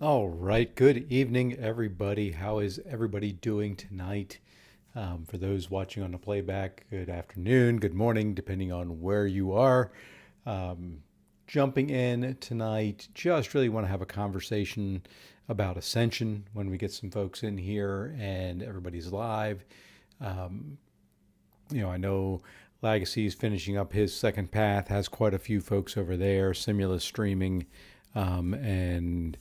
All right. Good evening, everybody. How is everybody doing tonight? For those watching on the playback, good afternoon, good morning, depending on where you are. Um, Jumping in tonight, just really want to have a conversation about Ascension when we get some folks in here and everybody's live. Um, I know Legacy is finishing up his second path, has quite a few folks over there, Simulus streaming, and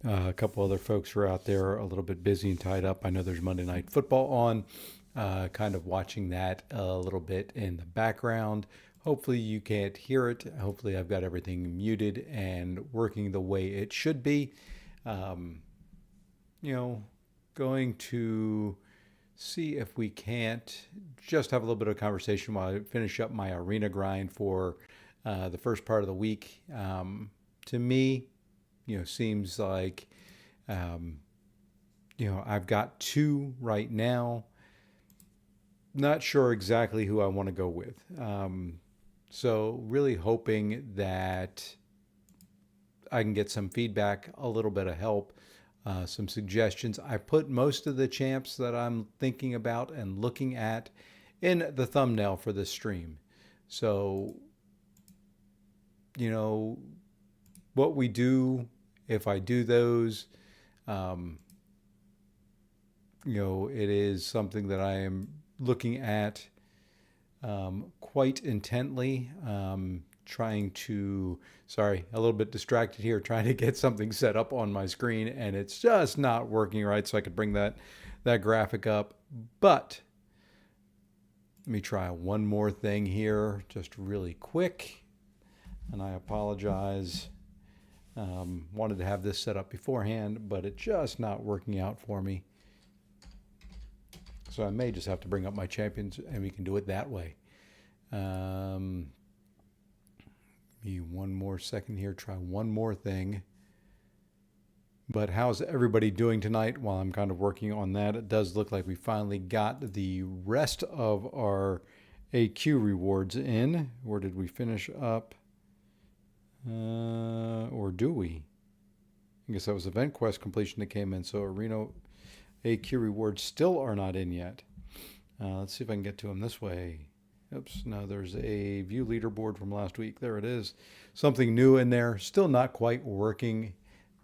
a couple other folks are out there a little bit busy and tied up. I know there's Monday Night Football on, kind of watching that a little bit in the background. Hopefully, you can't hear it. Hopefully, I've got everything muted and working the way it should be. Um, you know, Going to see if we can't just have a little bit of conversation while I finish up my arena grind for the first part of the week. To me, seems like, um, I've got two right now. Not sure exactly who I want to go with. So really hoping that I can get some feedback, a little bit of help, some suggestions. I put most of the champs that I'm thinking about and looking at in the thumbnail for this stream. So, you know, what we do, if I do those, um, it is something that I am looking at quite intently. Trying to, sorry, a little bit distracted here, trying to get something set up on my screen, and it's just not working right. So I could bring that graphic up, but let me try one more thing here, just really quick. And I apologize. Wanted to have this set up beforehand, but it's just not working out for me. So I may just have to bring up my champions and we can do it that way. Me one more second here, try one more thing. But how's everybody doing tonight while I'm kind of working on that? It does look like we finally got the rest of our AQ rewards in. Where did we finish up? Or do we? I guess that was event quest completion that came in. So Arena AQ rewards still are not in yet. Let's see if I can get to them this way. Oops, no, there's a view leaderboard from last week. There it is. Something new in there. Still not quite working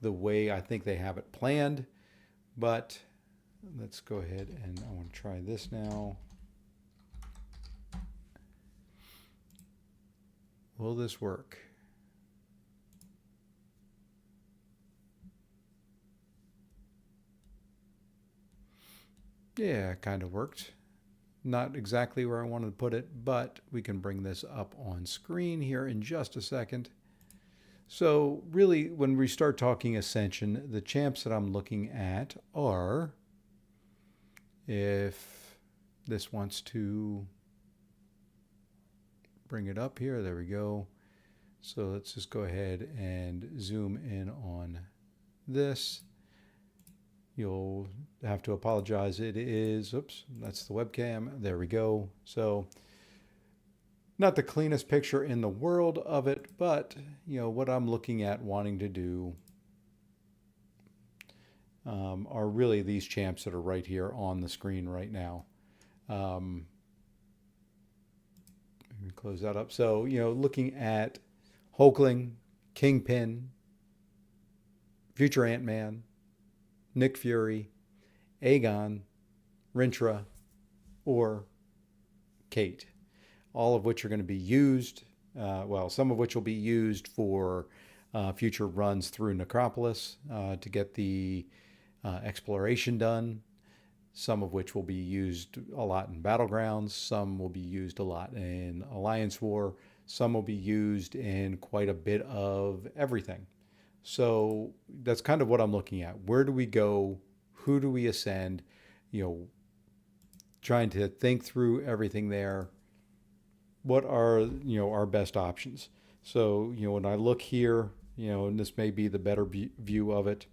the way I think they have it planned. But let's go ahead and I want to try this now. Will this work? Yeah, it kind of worked. Not exactly where I wanted to put it, but we can bring this up on screen here in just a second. So really, when we start talking Ascension, the champs that I'm looking at are, if this wants to bring it up here, there we go. So let's just go ahead and zoom in on this. You'll have to apologize. It is, oops, that's the webcam. There we go. So not the cleanest picture in the world of it, but what I'm looking at wanting to do are really these champs that are right here on the screen right now. Let me close that up. So, looking at Hulkling, Kingpin, Future Ant-Man, Nick Fury, Aegon, Rintra, or Kate, all of which are going to be used, some of which will be used for future runs through Necropolis to get the exploration done, some of which will be used a lot in Battlegrounds, some will be used a lot in Alliance War, some will be used in quite a bit of everything. So that's kind of what I'm looking at. Where do we go? Who do we ascend? Trying to think through everything there. What are, our best options? So, when I look here, and this may be the better view of it,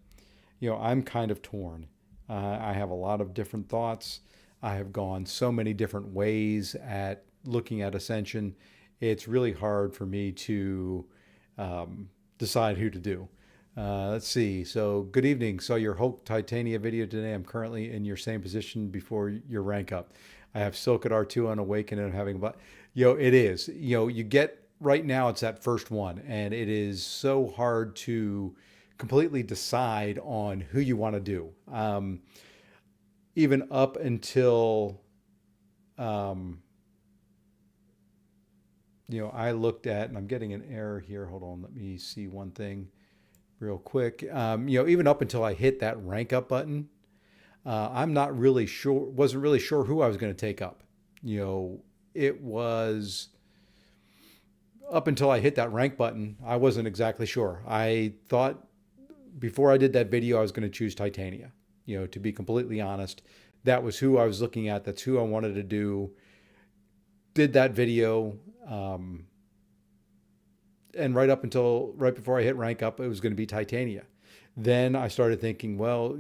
I'm kind of torn. I have a lot of different thoughts. I have gone so many different ways at looking at Ascension. It's really hard for me to decide who to do. Let's see. So, good evening. Saw your Hulk Titania video today. I'm currently in your same position before your rank up. I have Silk at R2 on Awaken and I'm having, but it is. You get right now. It's that first one, and it is so hard to completely decide on who you want to do. Even up until um, I looked at, and I'm getting an error here. Hold on, let me see one thing real quick. Even up until I hit that rank up button, I'm not really sure, wasn't really sure who I was going to take up. It was up until I hit that rank button, I wasn't exactly sure. I thought before I did that video, I was going to choose Titania. To be completely honest, that was who I was looking at. That's who I wanted to do. Did that video. And right before I hit rank up, it was going to be Titania. Then I started thinking, well,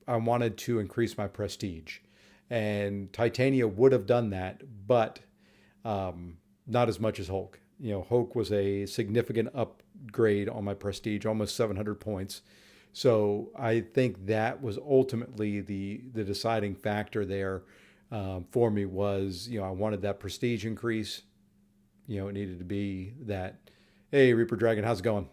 I wanted to increase my prestige, and Titania would have done that, but not as much as Hulk. Hulk was a significant upgrade on my prestige, almost 700 points. So I think that was ultimately the deciding factor there for me was, I wanted that prestige increase. It needed to be that, hey, Reaper Dragon, how's it going?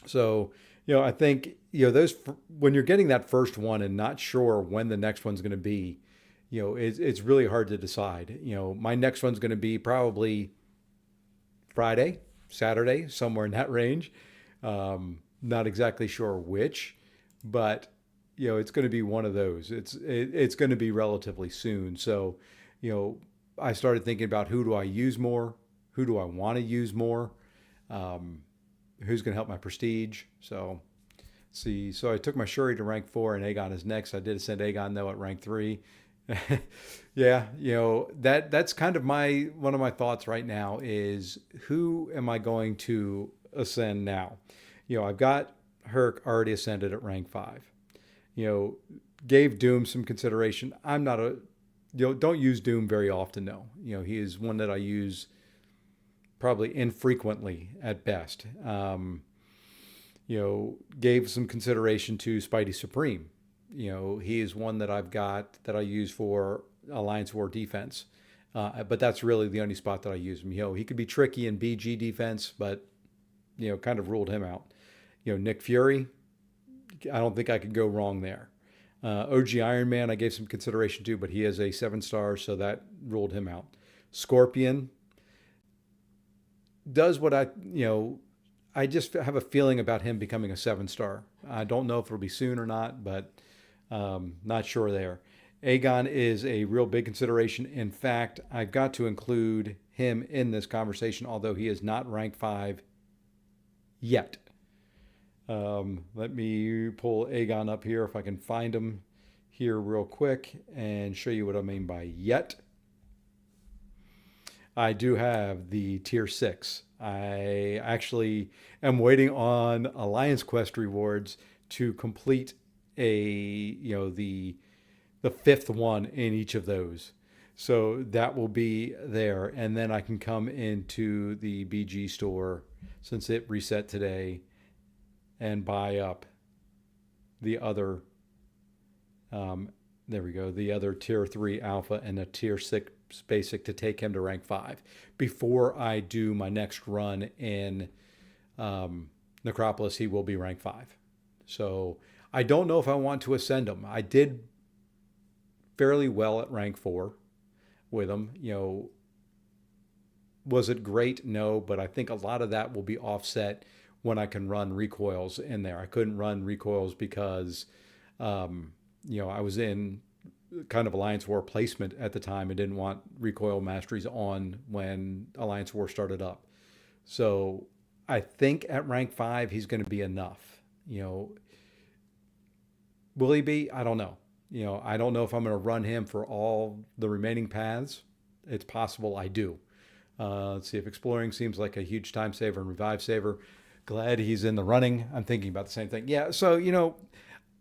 So, I think, those, when you're getting that first one and not sure when the next one's going to be, it's really hard to decide. My next one's going to be probably Friday, Saturday, somewhere in that range. Not exactly sure which, but it's going to be one of those. It's going to be relatively soon. So, I started thinking about who do I use more, who do I want to use more, who's going to help my prestige. So, see. So I took my Shuri to rank 4, and Aegon is next. I did ascend Aegon though at rank 3. Yeah, that's kind of one of my thoughts right now is who am I going to ascend now? I've got Herc already ascended at rank 5. Gave Doom some consideration. I'm not don't use Doom very often though. He is one that I use probably infrequently at best. Gave some consideration to Spidey Supreme. He is one that I've got that I use for Alliance War defense. But that's really the only spot that I use him. He could be tricky in BG defense, but, kind of ruled him out. Nick Fury, I don't think I could go wrong there. OG Iron Man, I gave some consideration to, but he is a 7-star, so that ruled him out. Scorpion does what I just have a feeling about him becoming a 7-star. I don't know if it'll be soon or not, but not sure there. Aegon is a real big consideration. In fact, I've got to include him in this conversation, although he is not rank 5 yet. Let me pull Aegon up here if I can find him here real quick and show you what I mean by yet. I do have the tier 6. I actually am waiting on Alliance Quest rewards to complete the 5th one in each of those. So that will be there. And then I can come into the BG store since it reset today and buy up the other, there we go, the other tier 3 alpha and a tier 6 basic to take him to rank 5 before I do my next run in Necropolis. He will be rank 5. So I don't know if I want to ascend him. I did fairly well at rank 4 with him. Was it great? No, but I think a lot of that will be offset when I can run recoils in there. I couldn't run recoils because, I was in kind of Alliance War placement at the time and didn't want recoil masteries on when Alliance War started up. So I think at rank 5, he's going to be enough. Will he be? I don't know. I don't know if I'm going to run him for all the remaining paths. It's possible I do. Let's see if exploring seems like a huge time saver and revive saver. Glad he's in the running. I'm thinking about the same thing. Yeah. So,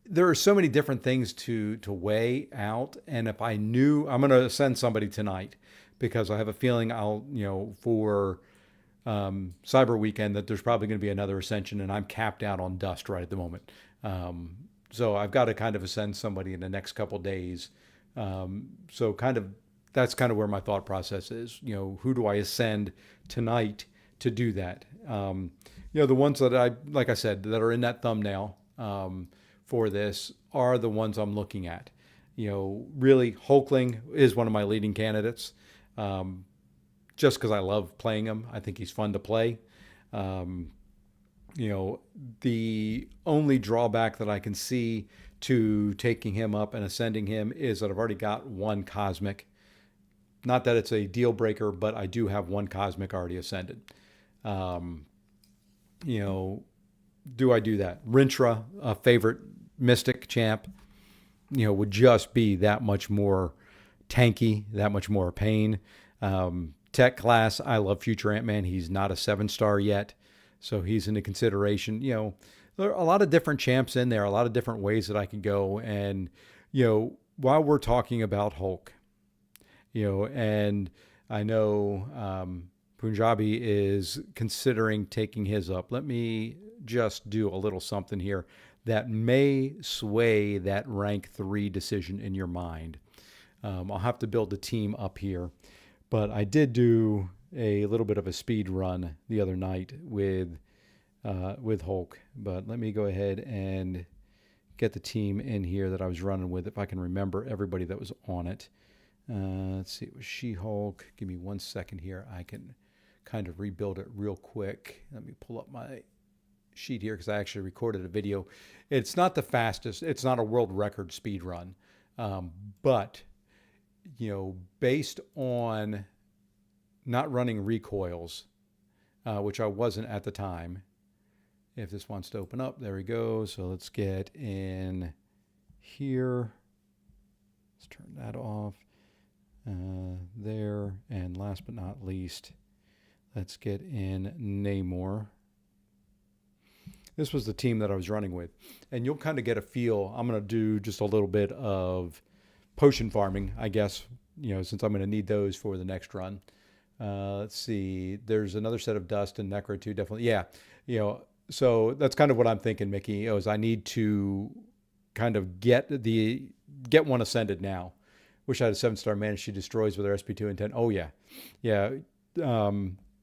there are so many different things to weigh out. And if I knew I'm going to send somebody tonight because I have a feeling I'll, for Cyber Weekend that there's probably going to be another Ascension, and I'm capped out on dust right at the moment. So I've got to kind of ascend somebody in the next couple days. So kind of that's kind of where my thought process is. Who do I ascend tonight to do that? The ones that like I said, that are in that thumbnail for this are the ones I'm looking at. Really, Hulkling is one of my leading candidates. Just because I love playing him. I think he's fun to play. The only drawback that I can see to taking him up and ascending him is that I've already got one Cosmic. Not that it's a deal breaker, but I do have one Cosmic already ascended. Do I do that? Rintra, a favorite Mystic champ, would just be that much more tanky, that much more pain. Tech class, I love Future Ant-Man. He's not a 7-star yet, so he's into consideration. There are a lot of different champs in there, a lot of different ways that I could go. And, while we're talking about Hulk, and I know Punjabi is considering taking his up. Let me just do a little something here that may sway that rank 3 decision in your mind. I'll have to build the team up here. But I did do a little bit of a speed run the other night with Hulk. But let me go ahead and get the team in here that I was running with, if I can remember everybody that was on it. Let's see, it was She-Hulk. Give me 1 second here. I can kind of rebuild it real quick. Let me pull up my sheet here because I actually recorded a video. It's not the fastest. It's not a world record speed run. But based on not running recoils, which I wasn't at the time. If this wants to open up, there we go. So let's get in here. Let's turn that off there. And last but not least, let's get in Namor. This was the team that I was running with. And you'll kind of get a feel. I'm going to do just a little bit of potion farming, I guess, since I'm going to need those for the next run. Let's see. There's another set of dust and Necro too, definitely. Yeah. So that's kind of what I'm thinking, Mickey, is I need to kind of get one ascended now. Wish I had a 7-star man. She destroys with her SP2 and 10. Oh, yeah. Yeah.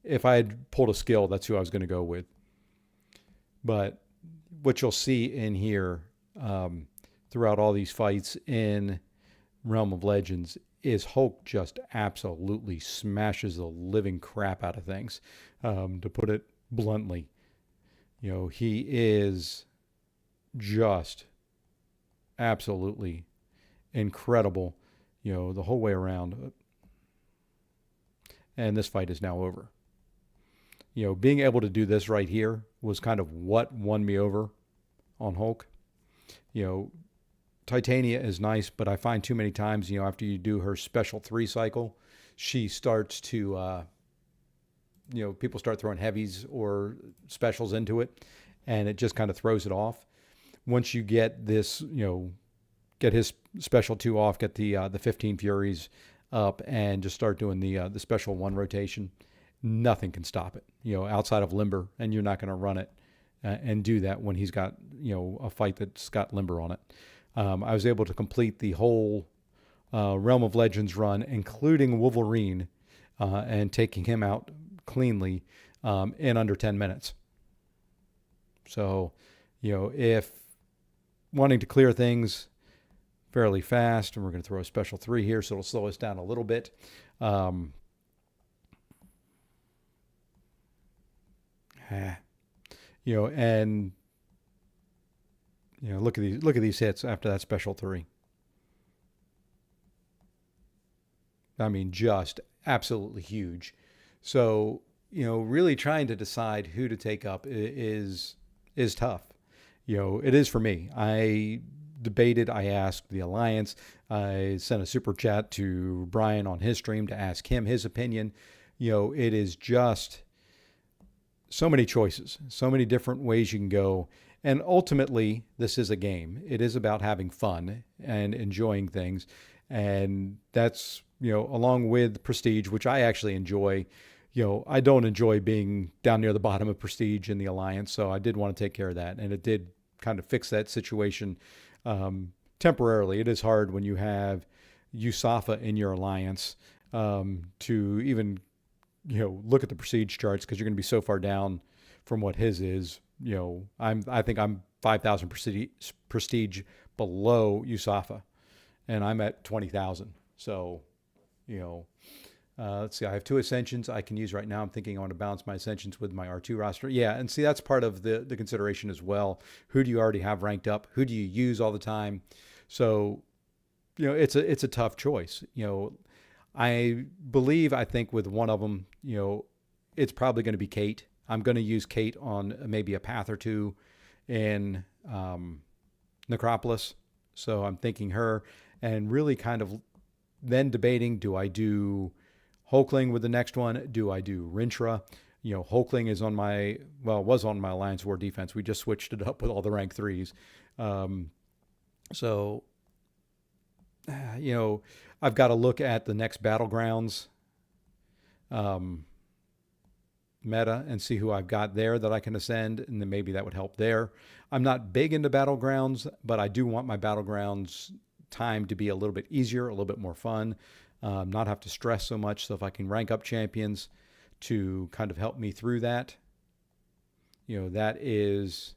If I had pulled a skill, that's who I was going to go with. But what you'll see in here throughout all these fights in Realm of Legends is Hulk just absolutely smashes the living crap out of things, to put it bluntly. He is just absolutely incredible, the whole way around. And this fight is now over. Being able to do this right here was kind of what won me over on Hulk. Titania is nice, but I find too many times, after you do her special 3 cycle, she starts to, people start throwing heavies or specials into it, and it just kind of throws it off. Once you get this, get his special 2 off, get the 15 Furies up, and just start doing the special 1 rotation, nothing can stop it, outside of Limber, and you're not going to run it and do that when he's got, a fight that's got Limber on it. I was able to complete the whole Realm of Legends run, including Wolverine, and taking him out cleanly in under 10 minutes. So, if wanting to clear things fairly fast, and we're going to throw a special 3 here, so it'll slow us down a little bit. And look at these hits after that special 3. I mean, just absolutely huge. So, really trying to decide who to take up is tough. It is for me. I debated, I asked the Alliance, I sent a super chat to Brian on his stream to ask him his opinion. It is just so many choices, so many different ways you can go. And ultimately, this is a game. It is about having fun and enjoying things. And that's, along with Prestige, which I actually enjoy, I don't enjoy being down near the bottom of prestige in the alliance. So I did want to take care of that. And it did kind of fix that situation temporarily. It is hard when you have USAFA in your alliance to even, look at the prestige charts because you're going to be so far down from what his is. I think I'm 5,000 prestige below USAFA, and I'm at 20,000. So, you know, let's see, I have 2 Ascensions I can use right now. I'm thinking I want to balance my Ascensions with my R2 roster. Yeah, and see, that's part of the consideration as well. Who do you already have ranked up? Who do you use all the time? So, it's a tough choice. I think with one of them, it's probably going to be Kate. I'm going to use Kate on maybe a path or two in Necropolis. So I'm thinking her, and really kind of then debating, do I do Hulkling with the next one? Do I do Rintra? Hulkling is was on my Alliance War defense. We just switched it up with all the rank 3s. So, I've got to look at the next Battlegrounds meta and see who I've got there that I can ascend, and then maybe that would help there. I'm not big into Battlegrounds, but I do want my Battlegrounds time to be a little bit easier, a little bit more fun, not have to stress so much. So if I can rank up champions to kind of help me through that, that is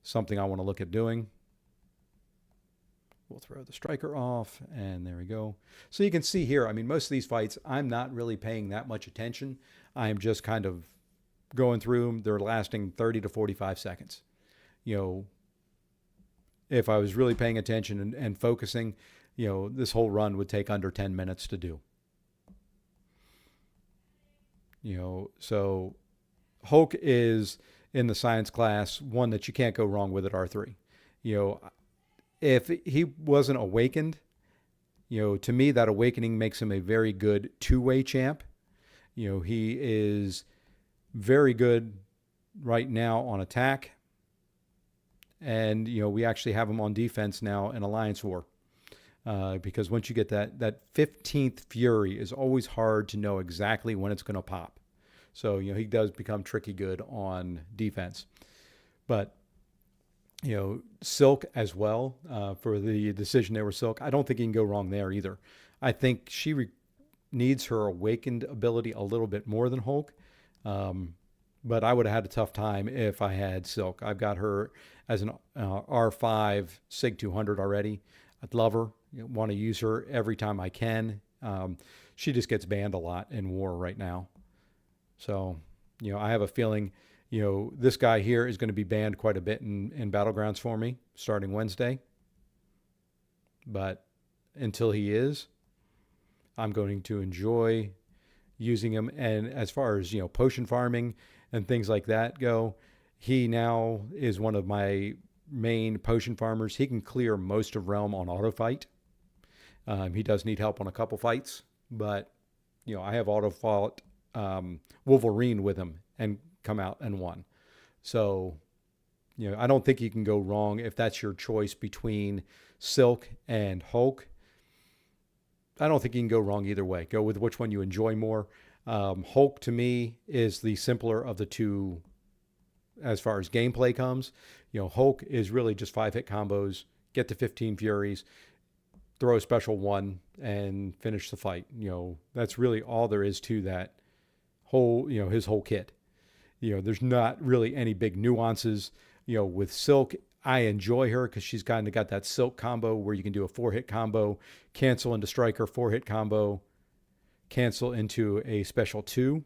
something I want to look at doing. We'll throw the striker off, and there we go. So you can see here, most of these fights, I'm not really paying that much attention. I'm just kind of going through them. They're lasting 30 to 45 seconds. If I was really paying attention and focusing, this whole run would take under 10 minutes to do. So Hulk is in the science class, one that you can't go wrong with at R3. If he wasn't awakened, to me, that awakening makes him a very good two-way champ. He is very good right now on attack. And, we actually have him on defense now in Alliance War. Because once you get that 15th Fury is always hard to know exactly when it's going to pop. So, he does become tricky good on defense. But, Silk as well, for the decision there with Silk, I don't think you can go wrong there either. I think she needs her awakened ability a little bit more than Hulk. But I would have had a tough time if I had Silk. I've got her as an R5 SIG 200 already. I'd love her. Want to use her every time I can. She just gets banned a lot in war right now. So, I have a feeling, this guy here is going to be banned quite a bit in Battlegrounds for me starting Wednesday. But until he is, I'm going to enjoy using him. And as far as, potion farming and things like that go, he now is one of my main potion farmers. He can clear most of Realm on auto fight. He does need help on a couple fights, but I have auto fought Wolverine with him and come out and won. So, I don't think you can go wrong if that's your choice between Silk and Hulk. I don't think you can go wrong either way. Go with which one you enjoy more. Hulk to me is the simpler of the two as far as gameplay comes. Hulk is really just 5-hit combos, get to 15 Furies, throw a special one, and finish the fight. That's really all there is to that whole, his whole kit. There's not really any big nuances. With Silk, I enjoy her because she's kind of got that Silk combo where you can do a 4-hit combo, cancel into Striker, 4-hit combo, cancel into a special 2.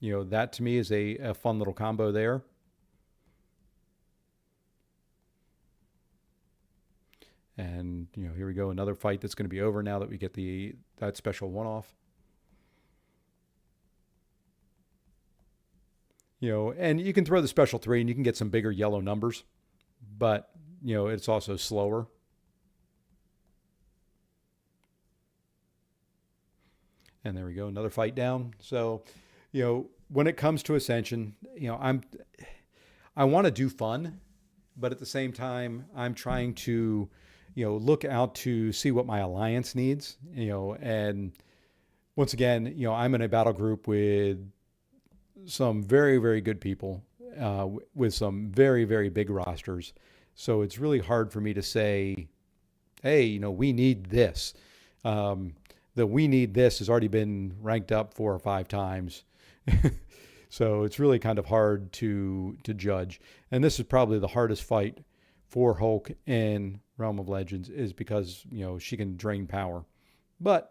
That to me is a fun little combo there. And, here we go. Another fight that's going to be over now that we get that special one off. And you can throw the special 3 and you can get some bigger yellow numbers, but, it's also slower. And there we go. Another fight down. So, when it comes to Ascension, I want to do fun, but at the same time, I'm trying to, look out to see what my alliance needs, and once again, I'm in a battle group with some very, very good people, with some very, very big rosters. So it's really hard for me to say, hey, we need this. The we need this has already been ranked up 4 or 5 times. So it's really kind of hard to judge. And this is probably the hardest fight for Hulk in Realm of Legends, is because, she can drain power. But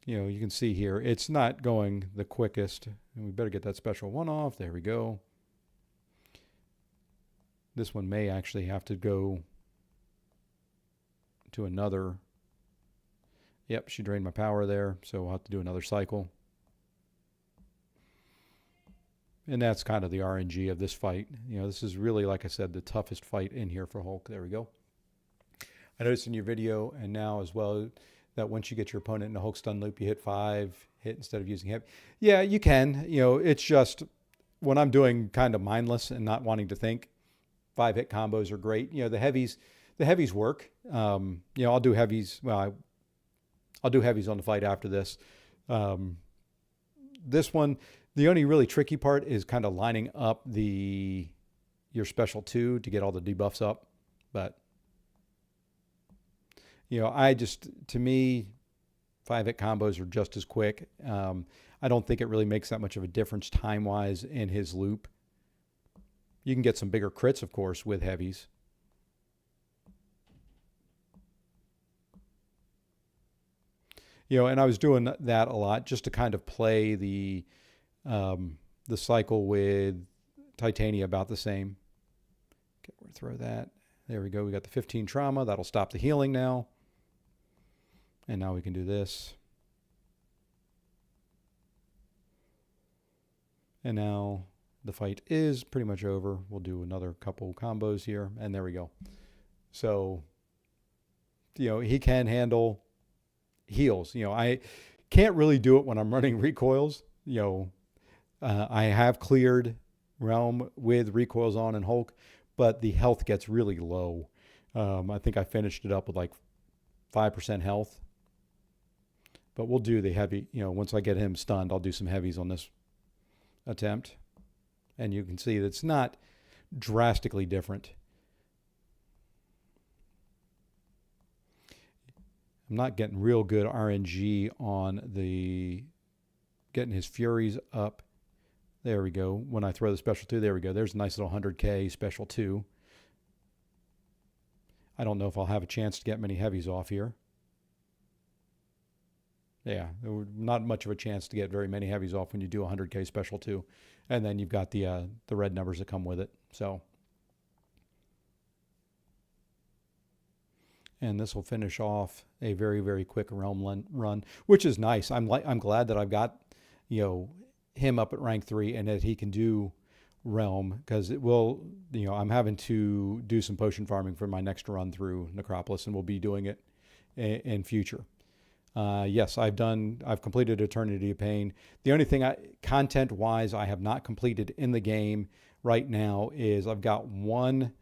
you can see here, it's not going the quickest. And we better get that special one off. There we go. This one may actually have to go to another. Yep, she drained my power there, so we'll have to do another cycle. And that's kind of the RNG of this fight. This is really, like I said, the toughest fight in here for Hulk. There we go. I noticed in your video, and now as well, that once you get your opponent in a Hulk stun loop, you hit 5 hit instead of using heavy. Yeah, you can. It's just when I'm doing kind of mindless and not wanting to think, 5 hit combos are great. The heavies work. I'll do heavies. Well, I'll do heavies on the fight after this. This one, the only really tricky part is kind of lining up your special 2 to get all the debuffs up. But to me, 5 hit combos are just as quick. I don't think it really makes that much of a difference time-wise in his loop. You can get some bigger crits, of course, with heavies. And I was doing that a lot just to kind of play the cycle with Titania about the same. Okay, we'll throw that. There we go. We got the 15 trauma. That'll stop the healing now. And now we can do this. And now the fight is pretty much over. We'll do another couple combos here. And there we go. So, he can handle heals. I can't really do it when I'm running recoils. I have cleared Realm with recoils on and Hulk, but the health gets really low. I think I finished it up with like 5% health. But we'll do the heavy, once I get him stunned, I'll do some heavies on this attempt. And you can see that it's not drastically different. I'm not getting real good RNG on getting his Furies up. There we go. When I throw the special 2, there we go. There's a nice little 100K special 2. I don't know if I'll have a chance to get many heavies off here. Yeah, not much of a chance to get very many heavies off when you do 100K special 2. And then you've got the red numbers that come with it. So, and this will finish off a very, very quick Realm run, which is nice. I'm glad that I've got, him up at rank 3 and that he can do Realm, because it will, I'm having to do some potion farming for my next run through Necropolis, and we'll be doing it in future. Yes, I've completed Eternity of Pain. The only thing content-wise I have not completed in the game right now is I've got one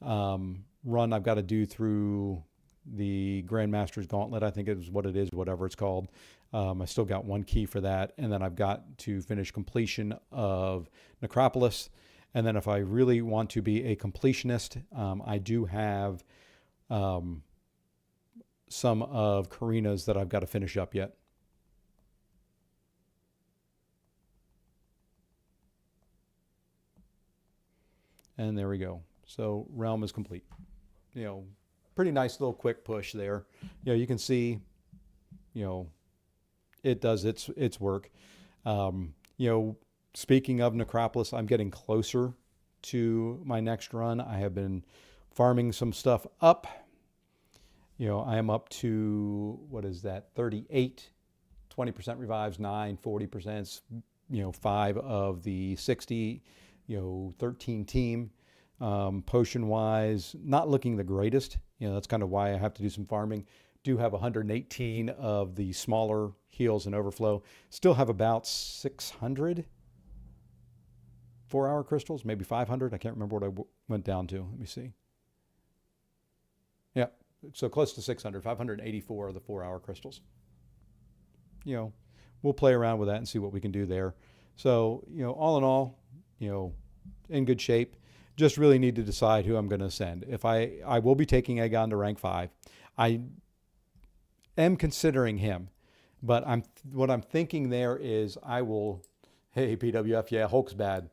run I've got to do through the Grandmaster's Gauntlet. I think it is what it is, whatever it's called. I still got one key for that. And then I've got to finish completion of Necropolis. And then if I really want to be a completionist, I do have some of Karina's that I've got to finish up yet. And there we go. So Realm is complete. Pretty nice little quick push there. You can see, it does its work. Speaking of Necropolis, I'm getting closer to my next run. I have been farming some stuff up. I am up to, what is that, 38, 20% revives, 9, 40%, 5 of the 60, 13 team. Potion-wise, not looking the greatest. That's kind of why I have to do some farming. Do have 118 of the smaller heals and overflow. Still have about 600 4-hour crystals, maybe 500. I can't remember what I went down to. Let me see. Yeah, so close to 600, 584 of the 4-hour crystals. You know, we'll play around with that and see what we can do there. So, all in all, in good shape. Just really need to decide who I'm going to send. If I will be taking Aegon to rank 5. I am considering him, but what I'm thinking there is hey, PWF, yeah, Hulk's bad.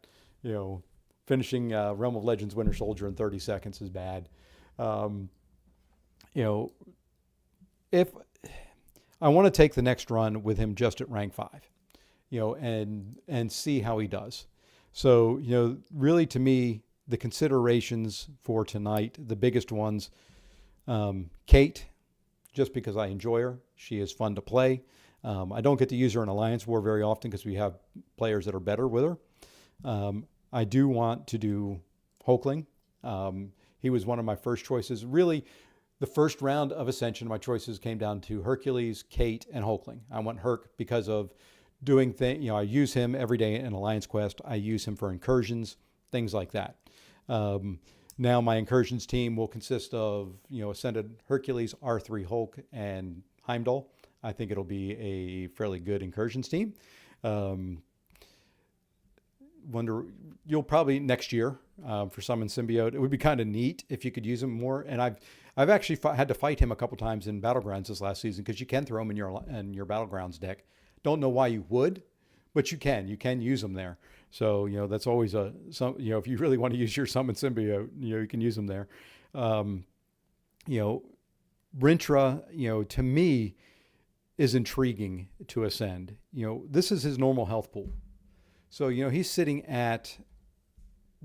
Finishing Realm of Legends Winter Soldier in 30 seconds is bad. If I want to take the next run with him just at rank 5, and see how he does. So, really to me, the considerations for tonight, the biggest ones, Kate, just because I enjoy her. She is fun to play. I don't get to use her in Alliance War very often because we have players that are better with her. I do want to do Hulkling. He was one of my first choices. Really, the first round of Ascension, my choices came down to Hercules, Kate, and Hulkling. I went Herc because of doing things. I use him every day in Alliance Quest. I use him for incursions, things like that. Now my incursions team will consist of, Ascended Hercules, R3 Hulk, and Heimdall. I think it'll be a fairly good incursions team. You'll probably next year for Summon Symbiote. It would be kind of neat if you could use him more. And I've actually had to fight him a couple times in Battlegrounds this last season because you can throw him in your Battlegrounds deck. Don't know why you would, but you can use them there. So, that's always if you really want to use your Summon Symbiote, you can use them there. Rintra, to me is intriguing to ascend. This is his normal health pool. So, he's sitting at,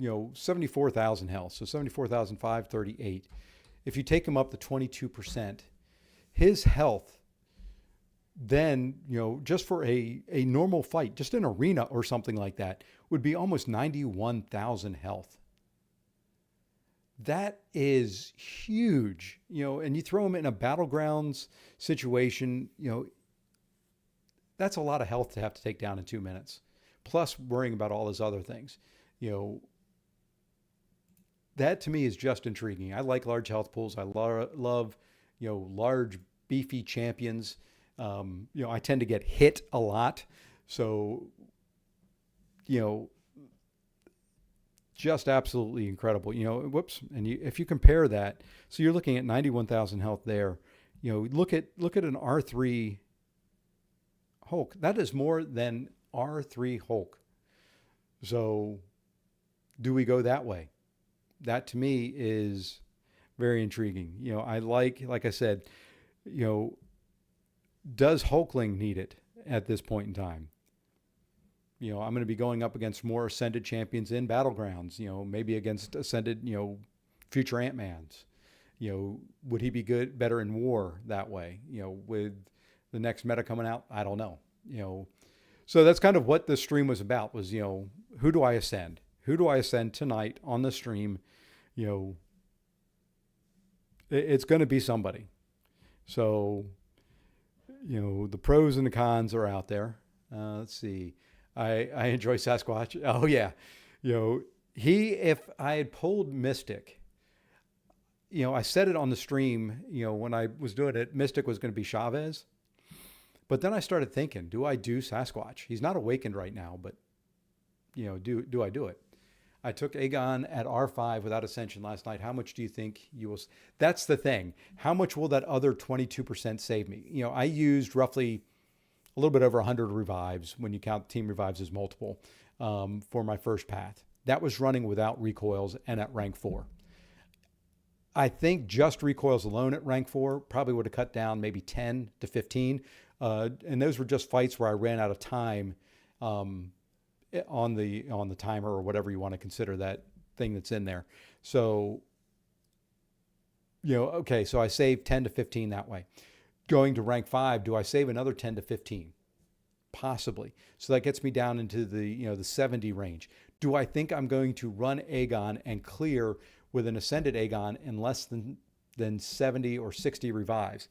74,000 health. So 74,538. If you take him up to 22%, his health then, just for a normal fight, just an arena or something like that, would be almost 91,000 health. That is huge, and you throw him in a Battlegrounds situation, that's a lot of health to have to take down in 2 minutes, plus worrying about all his other things. That to me is just intriguing. I like large health pools. I love, large, beefy champions. I tend to get hit a lot. So, just absolutely incredible. And if you compare that, so you're looking at 91,000 health there. Look at an R3 Hulk. That is more than R3 Hulk. So, do we go that way? That to me is very intriguing. I like I said, does Hulkling need it at this point in time? I'm going to be going up against more Ascended champions in Battlegrounds, maybe against Ascended, future Ant-Mans. Would he be better in War that way? With the next meta coming out, I don't know. So that's kind of what the stream was about was, who do I ascend? Who do I ascend tonight on the stream? It's going to be somebody. So, the pros and the cons are out there. Let's see. I enjoy Sasquatch. Oh yeah. If I had pulled Mystic, I said it on the stream, when I was doing it, Mystic was going to be Chavez. But then I started thinking, do I do Sasquatch? He's not awakened right now, but do I do it? I took Aegon at R5 without Ascension last night. How much do you think you will? That's the thing. How much will that other 22% save me? I used roughly a little bit over 100 revives when you count team revives as multiple for my first path. That was running without recoils and at rank 4. I think just recoils alone at rank 4 probably would have cut down maybe 10 to 15. And those were just fights where I ran out of time on the timer or whatever you want to consider that thing that's in there. So, okay, so I saved 10 to 15 that way. Going to rank 5, do I save another 10 to 15? Possibly. So that gets me down into the 70 range. Do I think I'm going to run Aegon and clear with an Ascended Aegon in less than 70 or 60 revives?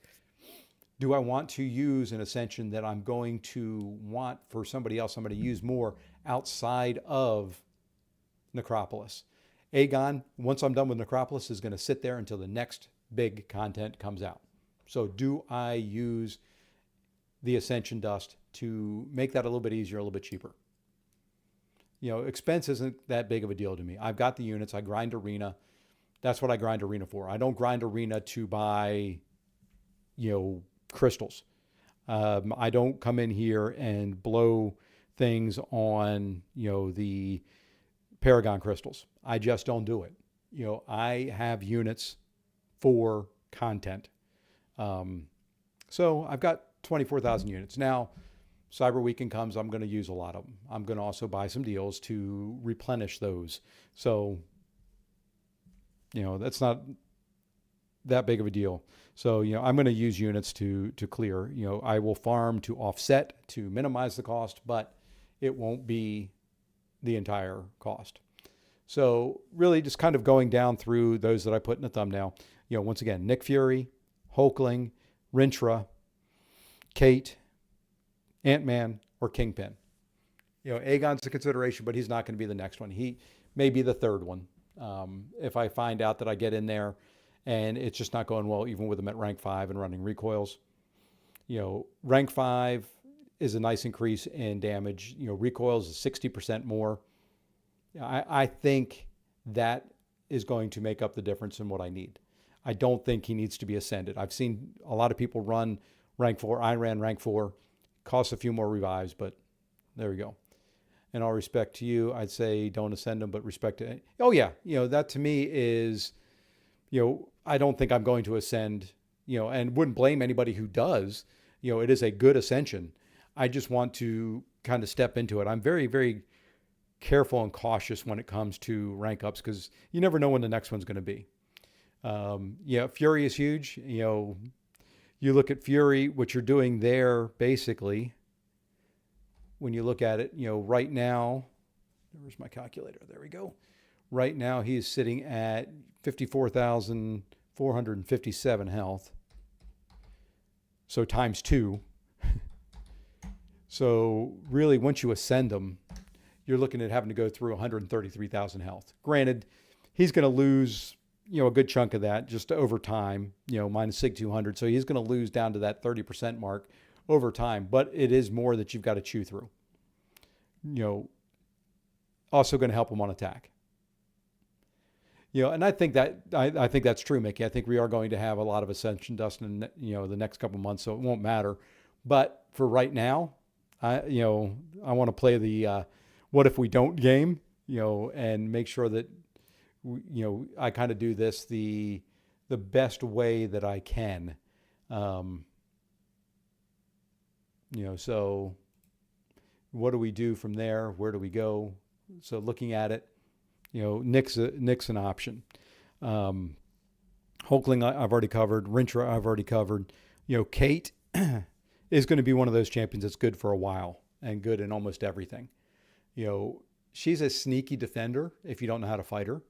Do I want to use an Ascension that I'm going to want for somebody else I'm going to use more outside of Necropolis? Aegon, once I'm done with Necropolis, is going to sit there until the next big content comes out. So do I use the Ascension dust to make that a little bit easier, a little bit cheaper? Expense isn't that big of a deal to me. I've got the units. I grind Arena. That's what I grind Arena for. I don't grind Arena to buy, crystals. I don't come in here and blow things on, the Paragon crystals. I just don't do it. I have units for content. So I've got 24,000 units. Now, Cyber Weekend comes, I'm going to use a lot of them. I'm going to also buy some deals to replenish those. So, that's not that big of a deal. So, I'm going to use units to clear. I will farm to offset, to minimize the cost, but it won't be the entire cost. So really just kind of going down through those that I put in the thumbnail. Once again, Nick Fury, Hulkling, Rintrah, Kate, Ant-Man, or Kingpin. Aegon's a consideration, but he's not going to be the next one. He may be the third one. If I find out that I get in there and it's just not going well, even with him at rank 5 and running recoils. Rank 5 is a nice increase in damage. Recoils is 60% more. I think that is going to make up the difference in what I need. I don't think he needs to be ascended. I've seen a lot of people run rank 4. I ran rank 4. Costs a few more revives, but there we go. In all respect to you, I'd say don't ascend him, but respect to... Oh, yeah. That to me is... I don't think I'm going to ascend, and wouldn't blame anybody who does. It is a good ascension. I just want to kind of step into it. I'm very, very careful and cautious when it comes to rank ups because you never know when the next one's going to be. Fury is huge. You look at Fury, what you're doing there, basically, when you look at it, right now, where's my calculator? There we go. Right now, he is sitting at 54,457 health. So times 2. So really, once you ascend him, you're looking at having to go through 133,000 health. Granted, he's going to lose, a good chunk of that just over time, minus SIG 200. So he's going to lose down to that 30% mark over time. But it is more that you've got to chew through. Also going to help him on attack. And I think that I think that's true, Mickey. I think we are going to have a lot of Ascension dust in the next couple months, so it won't matter. But for right now, I want to play the what if we don't game, and make sure that I kind of do this the best way that I can. So what do we do from there? Where do we go? So looking at it. Nick's an option. Hulkling, I've already covered. Rintrah, I've already covered. Kate is going to be one of those champions that's good for a while and good in almost everything. She's a sneaky defender if you don't know how to fight her.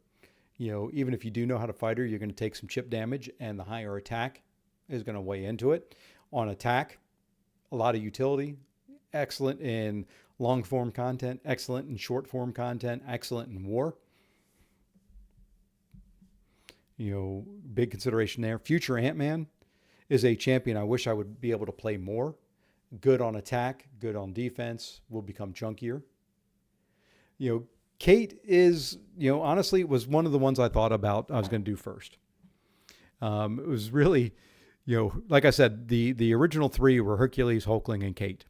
Even if you do know how to fight her, you're going to take some chip damage, and the higher attack is going to weigh into it. On attack, a lot of utility, excellent in long form content, excellent in short form content, excellent in war. Big consideration there. Future Ant-Man is a champion I wish I would be able to play more. Good on attack, good on defense, will become chunkier. Kate is, honestly, it was one of the ones I thought about I was going to do first. It was really, like I said, the original 3 were Hercules, Hulkling, and Kate.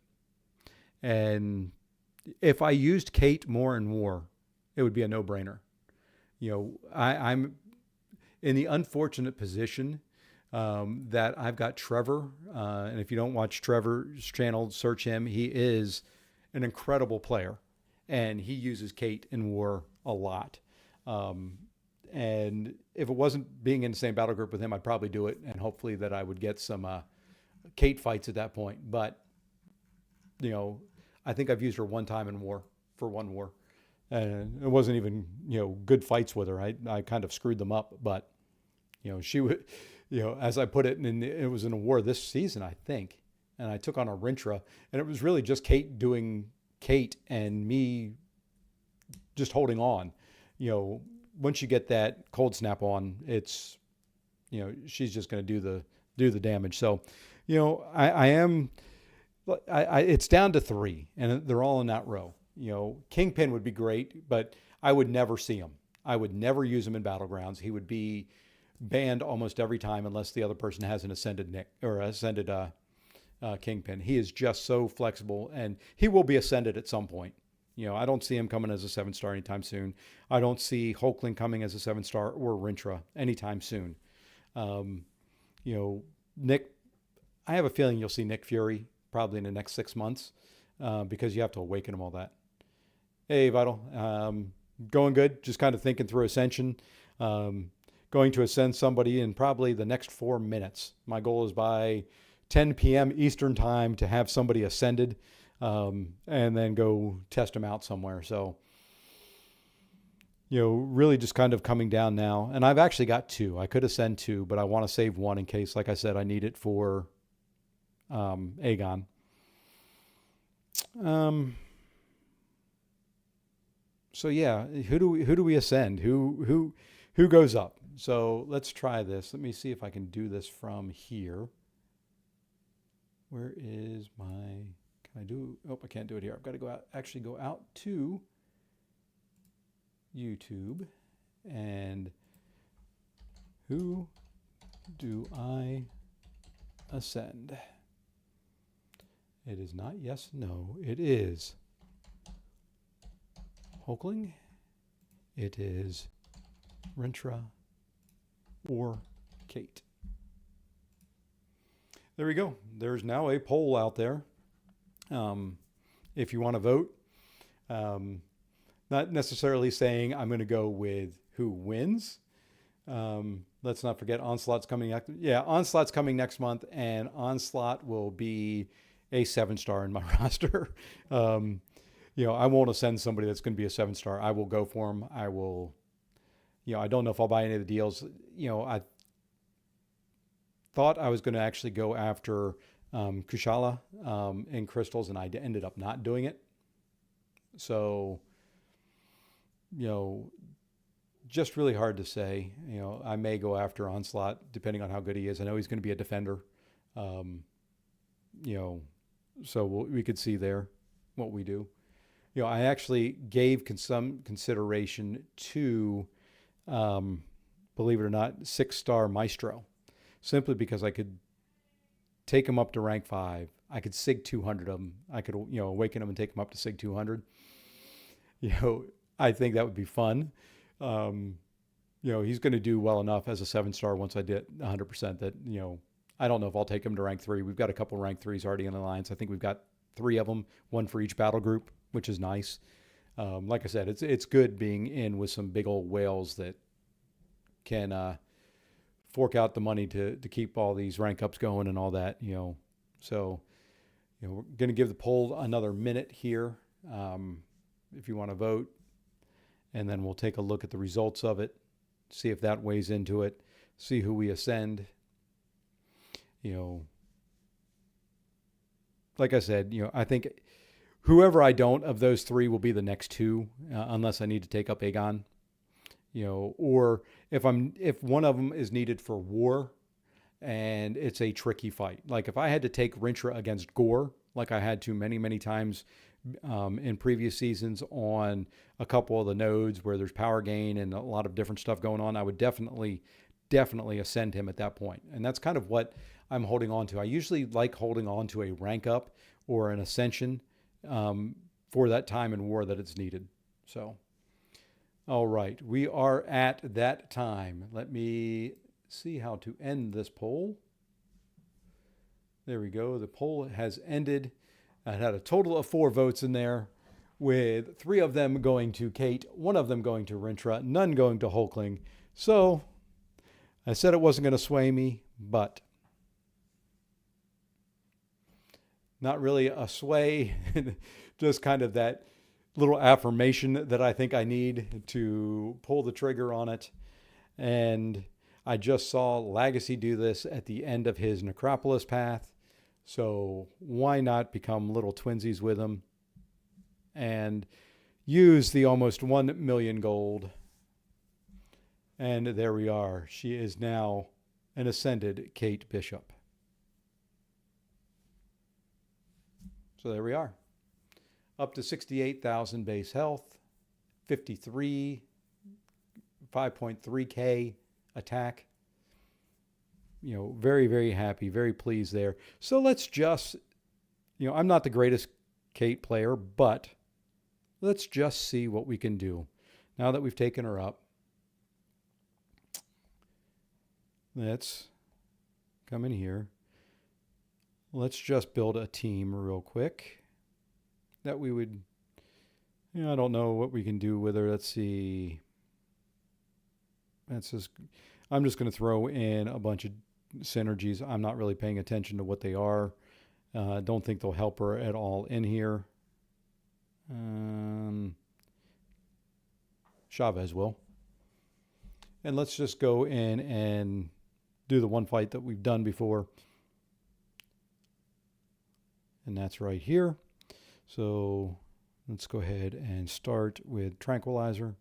And if I used Kate more in war, it would be a no-brainer. I'm in the unfortunate position that I've got Trevor. And if you don't watch Trevor's channel, search him. He is an incredible player. And he uses Kate in war a lot. And if it wasn't being in the same battle group with him, I'd probably do it. And hopefully that I would get some Kate fights at that point. But, I think I've used her one time in war, for one war. And it wasn't even, good fights with her. I kind of screwed them up. But, she would, as I put it, and it was in a war this season, I think. And I took on a Rintrah. And it was really just Kate doing Kate and me just holding on. once you get that cold snap on, it's, she's just going to do the damage. So, it's down to 3, and they're all in that row. Kingpin would be great, but I would never see him. I would never use him in battlegrounds. He would be banned almost every time unless the other person has an ascended Kingpin. He is just so flexible, and he will be ascended at some point. I don't see him coming as a 7-star anytime soon. I don't see Hulkling coming as a 7-star or Rintra anytime soon. Nick, I have a feeling you'll see Nick Fury probably in the next 6 months because you have to awaken him all that. Hey, Vital. Going good. Just kind of thinking through Ascension. Going to ascend somebody in probably the next 4 minutes. My goal is by 10 p.m. Eastern time to have somebody ascended and then go test them out somewhere. So, really just kind of coming down now. And I've actually got 2. I could ascend 2, but I want to save 1 in case, like I said, I need it for Aegon. So yeah, who do we ascend? Who goes up? So let's try this. Let me see if I can do this from here. Where is my? Can I do? Oh, I can't do it here. I've got to go out. Actually, go out to YouTube, and who do I ascend? It is not yes, no. It is Hulkling. It is Rintra or Kate. There we go. There's now a poll out there. If you want to vote, not necessarily saying I'm going to go with who wins. Let's not forget Onslaught's coming next. Yeah, Onslaught's coming next month, and Onslaught will be a 7-star in my roster. I won't ascend somebody that's going to be a 7-star. I will go for him. I will, I don't know if I'll buy any of the deals. I thought I was going to actually go after Kushala in crystals, and I ended up not doing it. So, just really hard to say. I may go after Onslaught depending on how good he is. I know he's going to be a defender. So we could see there what we do. I actually gave some consideration to, believe it or not, 6-star Maestro, simply because I could take him up to rank 5. I could SIG 200 him. I could, awaken him and take him up to SIG 200. I think that would be fun. He's going to do well enough as a 7-star once I did 100% that, I don't know if I'll take him to rank 3. We've got a couple rank 3s already in the alliance. I think we've got 3 of them, 1 for each battle group, which is nice. Like I said, it's good being in with some big old whales that can fork out the money to keep all these rank ups going and all that, So, we're going to give the poll another minute here if you want to vote. And then we'll take a look at the results of it, see if that weighs into it, see who we ascend. Like I said, I think whoever I don't of those 3 will be the next 2, unless I need to take up Aegon. Or if one of them is needed for war and it's a tricky fight. Like if I had to take Rintra against Gore, like I had to many, many times in previous seasons on a couple of the nodes where there's power gain and a lot of different stuff going on, I would definitely ascend him at that point. And that's kind of what I'm holding on to. I usually like holding on to a rank up or an ascension for that time in war that it's needed. So, all right, we are at that time. Let me see how to end this poll. There we go. The poll has ended. I had a total of 4 votes in there, with 3 of them going to Kate, 1 of them going to Rintra, none going to Hulkling. So I said it wasn't going to sway me, but not really a sway, just kind of that little affirmation that I think I need to pull the trigger on it. And I just saw Legacy do this at the end of his Necropolis path. So why not become little twinsies with him and use the almost 1 million gold And there we are. She is now an ascended Kate Bishop. So there we are. Up to 68,000 base health, 53, 5.3K attack. You know, very, very happy, very pleased there. So let's just, you know, I'm not the greatest Kate player, but let's just see what we can do. Now that we've taken her up, let's come in here. Let's just build a team real quick that we would, you know, I don't know what we can do with her. Let's see. That's just, I'm just going to throw in a bunch of synergies. I'm not really paying attention to what they are. Don't think they'll help her at all in here. Chavez will. And let's just go in and do the one fight that we've done before. And that's right here. So let's go ahead and start with Tranquilizer.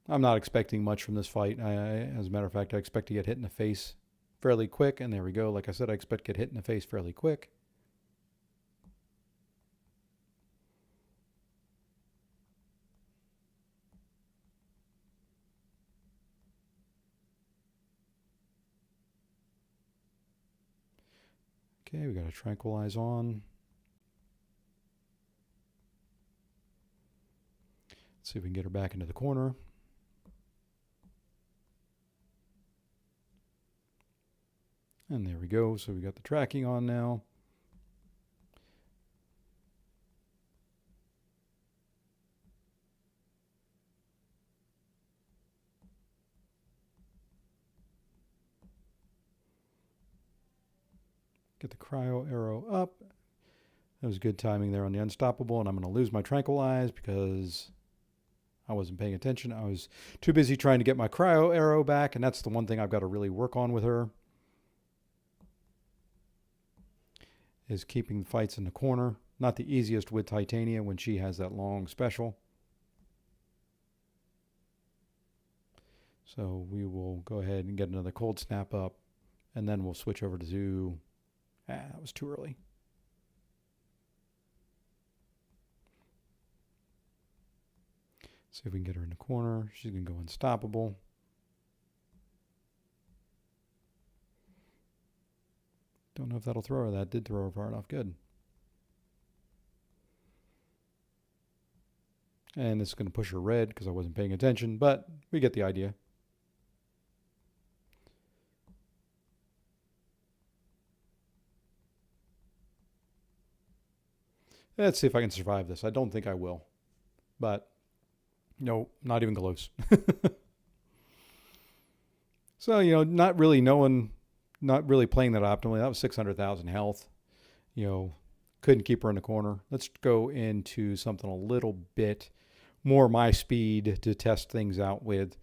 I'm not expecting much from this fight. As a matter of fact, I expect to get hit in the face fairly quick. And there we go. Like I said, I expect to get hit in the face fairly quick. Okay, we got to tranquilize on. Let's see if we can get her back into the corner. And there we go. So we got the tracking on now. Get the cryo arrow up. That was good timing there on the unstoppable. And I'm going to lose my tranquilize because I wasn't paying attention. I was too busy trying to get my cryo arrow back. And that's the one thing I've got to really work on with her, is keeping the fights in the corner. Not the easiest with Titania when she has that long special. So we will go ahead and get another cold snap up, and then we'll switch over to, that was too early. See if we can get her in the corner. She's going to go unstoppable. Don't know if that'll throw her. That did throw her far enough. Good. And this is going to push her red because I wasn't paying attention, but we get the idea. Let's see if I can survive this. I don't think I will, but no, not even close. So, you know, not really playing that optimally. That was 600,000 health. You know, couldn't keep her in the corner. Let's go into something a little bit more my speed to test things out with.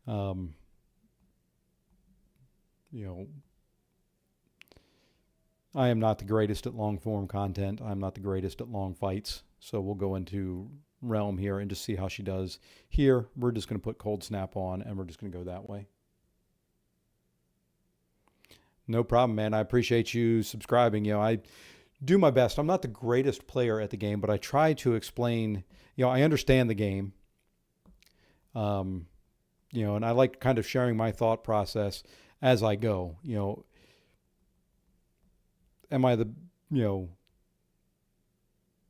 You know, I am not the greatest at long form content. I'm not the greatest at long fights. So we'll go into Realm here and just see how she does. Here, we're just going to put Cold Snap on and we're just going to go that way. No problem, man. I appreciate you subscribing. You know, I do my best. I'm not the greatest player at the game, but I try to explain, you know, I understand the game. You know, and I like kind of sharing my thought process as I go. You know, am I the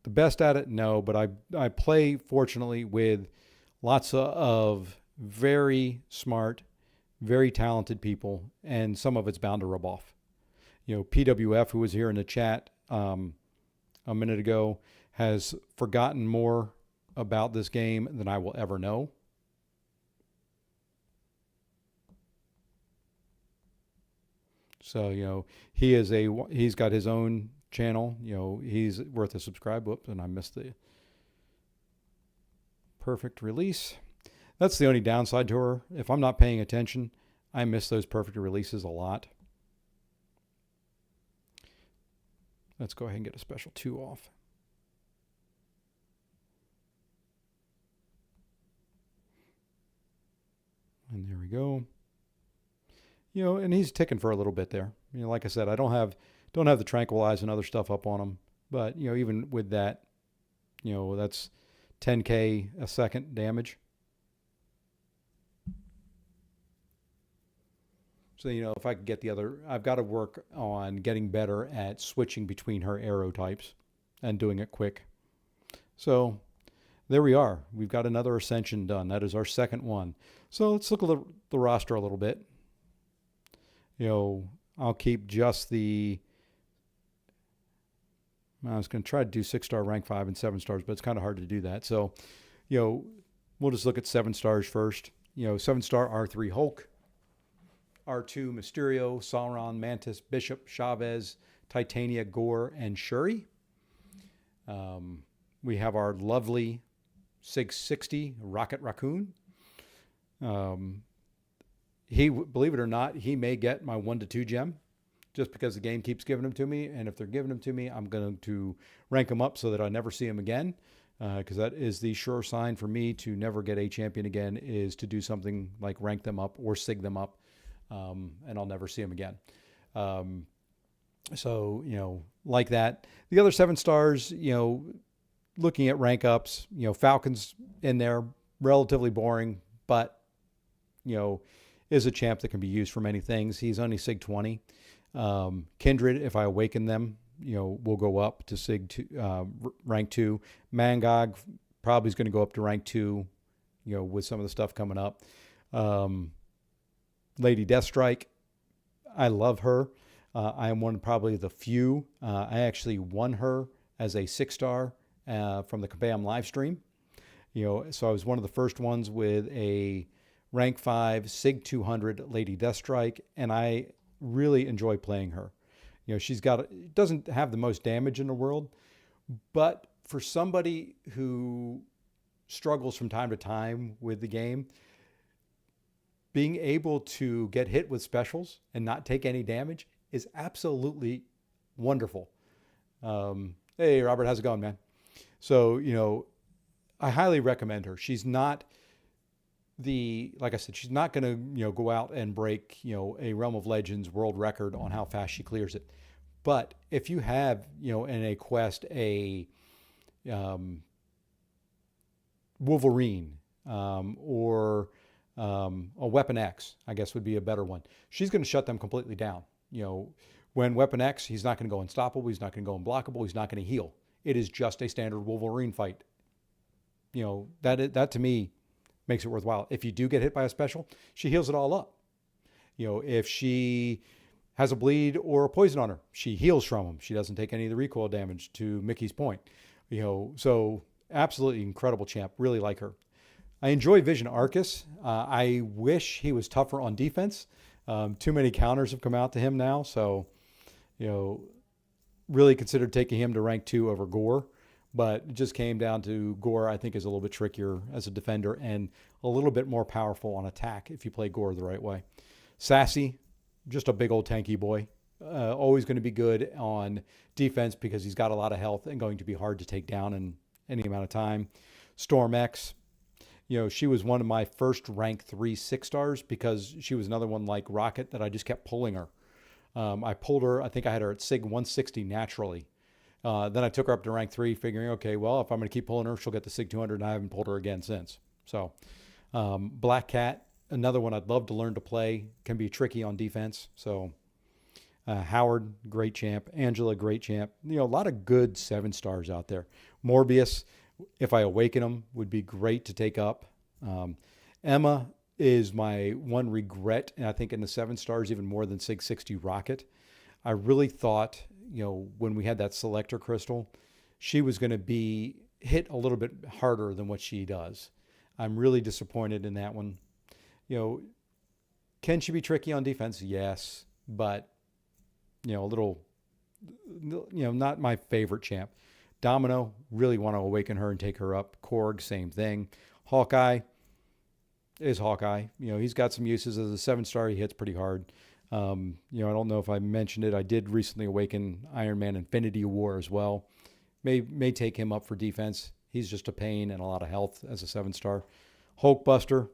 best at it? No, but I play, fortunately, with lots of very smart, very talented people, and some of it's bound to rub off. You know, PWF, who was here in the chat a minute ago, has forgotten more about this game than I will ever know. So, you know, he's got his own channel. You know, he's worth a subscribe. Whoops, and I missed the perfect release. That's the only downside to her. If I'm not paying attention, I miss those perfect releases a lot. Let's go ahead and get a special 2 off. There we go. And he's ticking for a little bit there. Like I said, I don't have the tranquilize and other stuff up on him, but even with that, that's 10K a second damage. So, if I could get I've got to work on getting better at switching between her arrow types and doing it quick. So there we are. We've got another Ascension done. That is our second one. So let's look at the roster a little bit. I'll keep just I was going to try to do 6-star, rank 5, and 7 stars, but it's kind of hard to do that. So, we'll just look at 7 stars first. 7-star R3 Hulk, R2 Mysterio, Sauron, Mantis, Bishop, Chavez, Titania, Gore, and Shuri. We have our lovely Sig 60 Rocket Raccoon. He, believe it or not, he may get my 1 to 2 gem just because the game keeps giving them to me. And if they're giving them to me, I'm going to rank them up so that I never see them again. Because that is the sure sign for me to never get a champion again, is to do something like rank them up or sig them up. And I'll never see them again. So, like that. The other 7 stars, looking at rank ups, Falcon's in there, relatively boring, but, is a champ that can be used for many things. He's only Sig 20. Kindred, if I awaken them, will go up to Sig 2, rank 2. Mangog probably is going to go up to rank 2, with some of the stuff coming up. Lady Deathstrike, I love her. I am one of probably the few. I actually won her as a 6-star from the Kabam live stream. So I was one of the first ones with a rank 5 Sig 200 Lady Deathstrike, and I really enjoy playing her. She's doesn't have the most damage in the world, but for somebody who struggles from time to time with the game, being able to get hit with specials and not take any damage is absolutely wonderful. Hey, Robert, how's it going, man? So, I highly recommend her. She's not like I said, she's not going to, go out and break, a Realm of Legends world record on how fast she clears it. But if you have, in a quest, a Wolverine or a Weapon X, I guess would be a better one, she's going to shut them completely down. When Weapon X, he's not going to go unstoppable. He's not going to go unblockable. He's not going to heal. It is just a standard Wolverine fight. That to me makes it worthwhile. If you do get hit by a special, she heals it all up. If she has a bleed or a poison on her, she heals from them. She doesn't take any of the recoil damage, to Mickey's point. So absolutely incredible champ. Really like her. I enjoy Vision Arcus. I wish he was tougher on defense. Too many counters have come out to him now. So, really considered taking him to rank 2 over Gore. But it just came down to Gore, I think, is a little bit trickier as a defender and a little bit more powerful on attack if you play Gore the right way. Sassy, just a big old tanky boy. Always going to be good on defense because he's got a lot of health and going to be hard to take down in any amount of time. Storm X, she was one of my first rank 3 6-stars because she was another one like Rocket that I just kept pulling her. I pulled her, I think I had her at Sig 160 naturally. Then I took her up to rank 3, figuring, okay, well, if I'm going to keep pulling her, she'll get to Sig 200, and I haven't pulled her again since. So, Black Cat, another one I'd love to learn to play, can be tricky on defense. So, Howard, great champ. Angela, great champ. A lot of good 7-stars out there. Morbius, if I awaken him, would be great to take up. Emma is my one regret, and I think in the 7 stars, even more than Sig 60 Rocket. I really thought, when we had that selector crystal, she was going to be hit a little bit harder than what she does. I'm really disappointed in that one. Can she be tricky on defense? Yes, but, a little, not my favorite champ. Domino, really want to awaken her and take her up. Korg, same thing. Hawkeye is Hawkeye. He's got some uses as a 7-star. He hits pretty hard. I don't know if I mentioned it. I did recently awaken Iron Man Infinity War as well. May take him up for defense. He's just a pain and a lot of health as a 7-star. Hulkbuster,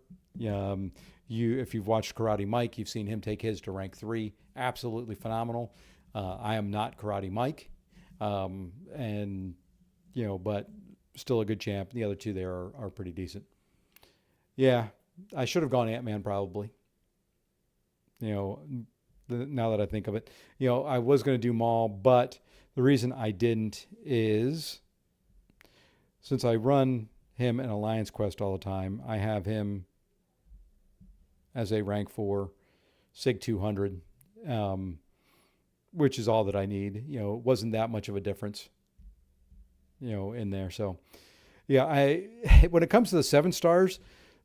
If you've watched Karate Mike, you've seen him take his to rank 3. Absolutely phenomenal. I am not Karate Mike, and but still a good champ. The other two there are pretty decent. Yeah, I should have gone Ant-Man probably. You know, now that I think of it, I was going to do Maul, but the reason I didn't is since I run him in Alliance Quest all the time, I have him as a rank 4 Sig 200, which is all that I need. It wasn't that much of a difference, in there. So, yeah, when it comes to the 7 stars,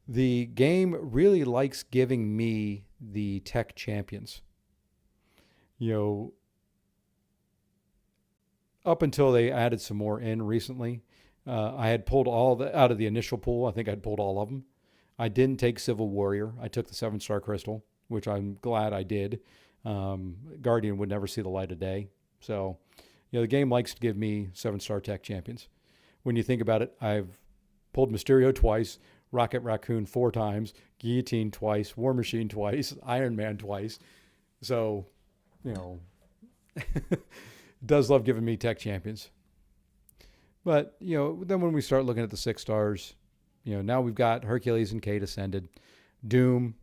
the game really likes giving me the tech champions. Up until they added some more in recently, I had pulled all out of the initial pool. I think I'd pulled all of them. I didn't take Civil Warrior. I took the 7-star crystal, which I'm glad I did. Guardian would never see the light of day. So, the game likes to give me 7-star tech champions. When you think about it, I've pulled Mysterio twice, Rocket Raccoon 4 times, Guillotine twice, War Machine twice, Iron Man twice. So, it does love giving me tech champions. But, then when we start looking at the 6 stars, now we've got Hercules and Kate ascended, Doom,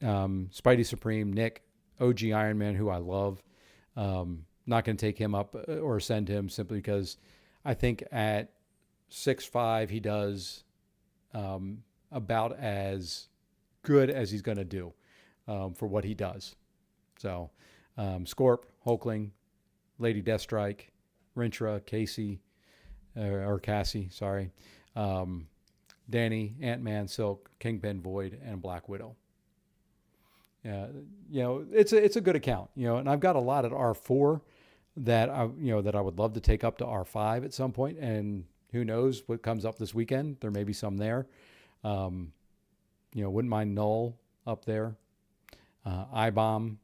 Spidey Supreme, Nick, OG Iron Man, who I love. Not going to take him up or ascend him simply because I think at 6'5", he does about as good as he's going to do for what he does. So, Scorp, Hulkling, Lady Deathstrike, Rintra, Cassie, sorry. Danny, Ant-Man, Silk, Kingpin, Void, and Black Widow. Yeah, it's a good account, and I've got a lot at R4 that I would love to take up to R5 at some point, and who knows what comes up this weekend. There may be some there. Wouldn't mind Null up there. I-Bomb.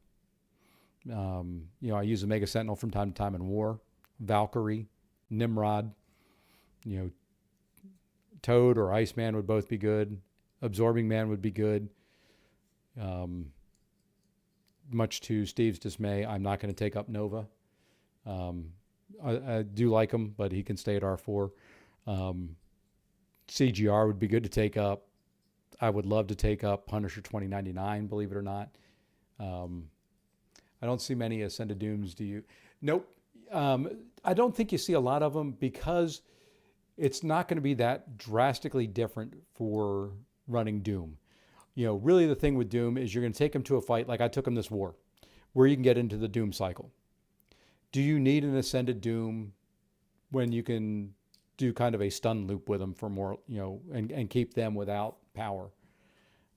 I use a Mega Sentinel from time to time in War. Valkyrie, Nimrod, Toad or Iceman would both be good. Absorbing Man would be good. Much to Steve's dismay, I'm not going to take up Nova. I do like him, but he can stay at R4. CGR would be good to take up. I would love to take up Punisher 2099, believe it or not. I don't see many Ascended Dooms. Do you? Nope. I don't think you see a lot of them because it's not going to be that drastically different for running Doom. Really the thing with Doom is you're going to take him to a fight like I took him this war, where you can get into the Doom cycle. Do you need an Ascended Doom when you can do kind of a stun loop with them for more, and keep them without power?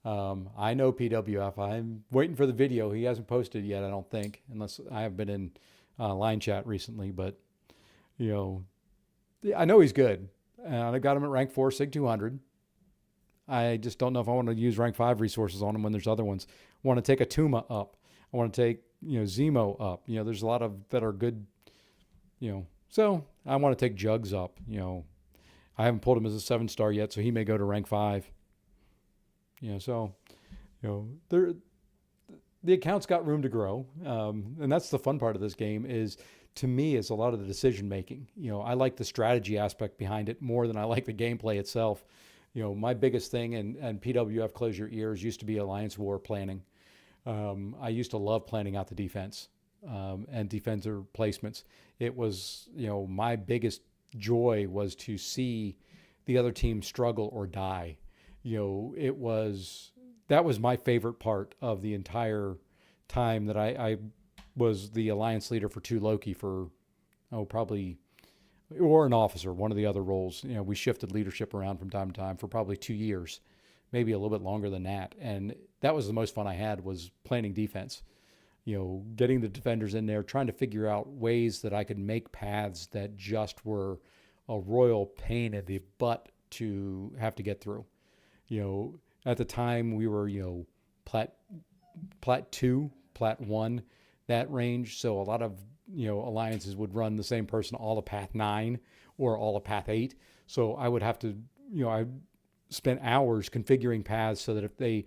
I know PWF. I'm waiting for the video. He hasn't posted yet, I don't think, unless I have been in line chat recently. But, I know he's good. I got him at rank 4, Sig 200. I just don't know if I want to use rank 5 resources on him when there's other ones. I want to take Atuma up. I want to take, Zemo up. There's a lot of that are good, So I want to take Jugs up. I haven't pulled him as a 7-star yet, so he may go to rank 5. The account's got room to grow. And that's the fun part of this game is, to me, is a lot of the decision making. I like the strategy aspect behind it more than I like the gameplay itself. My biggest thing, and PWF Close Your Ears, used to be Alliance War planning. I used to love planning out the defense and defender placements. It was, my biggest joy was to see the other team struggle or die. That was my favorite part of the entire time that I was the alliance leader for 2 Loki for, probably, or an officer, one of the other roles. We shifted leadership around from time to time for probably 2 years, maybe a little bit longer than that. And that was the most fun I had, was planning defense, getting the defenders in there, trying to figure out ways that I could make paths that just were a royal pain in the butt to have to get through. At the time we were, plat 2, plat 1, that range. So a lot of, alliances would run the same person all of path 9 or all of path 8. So I would have to, spent hours configuring paths so that if they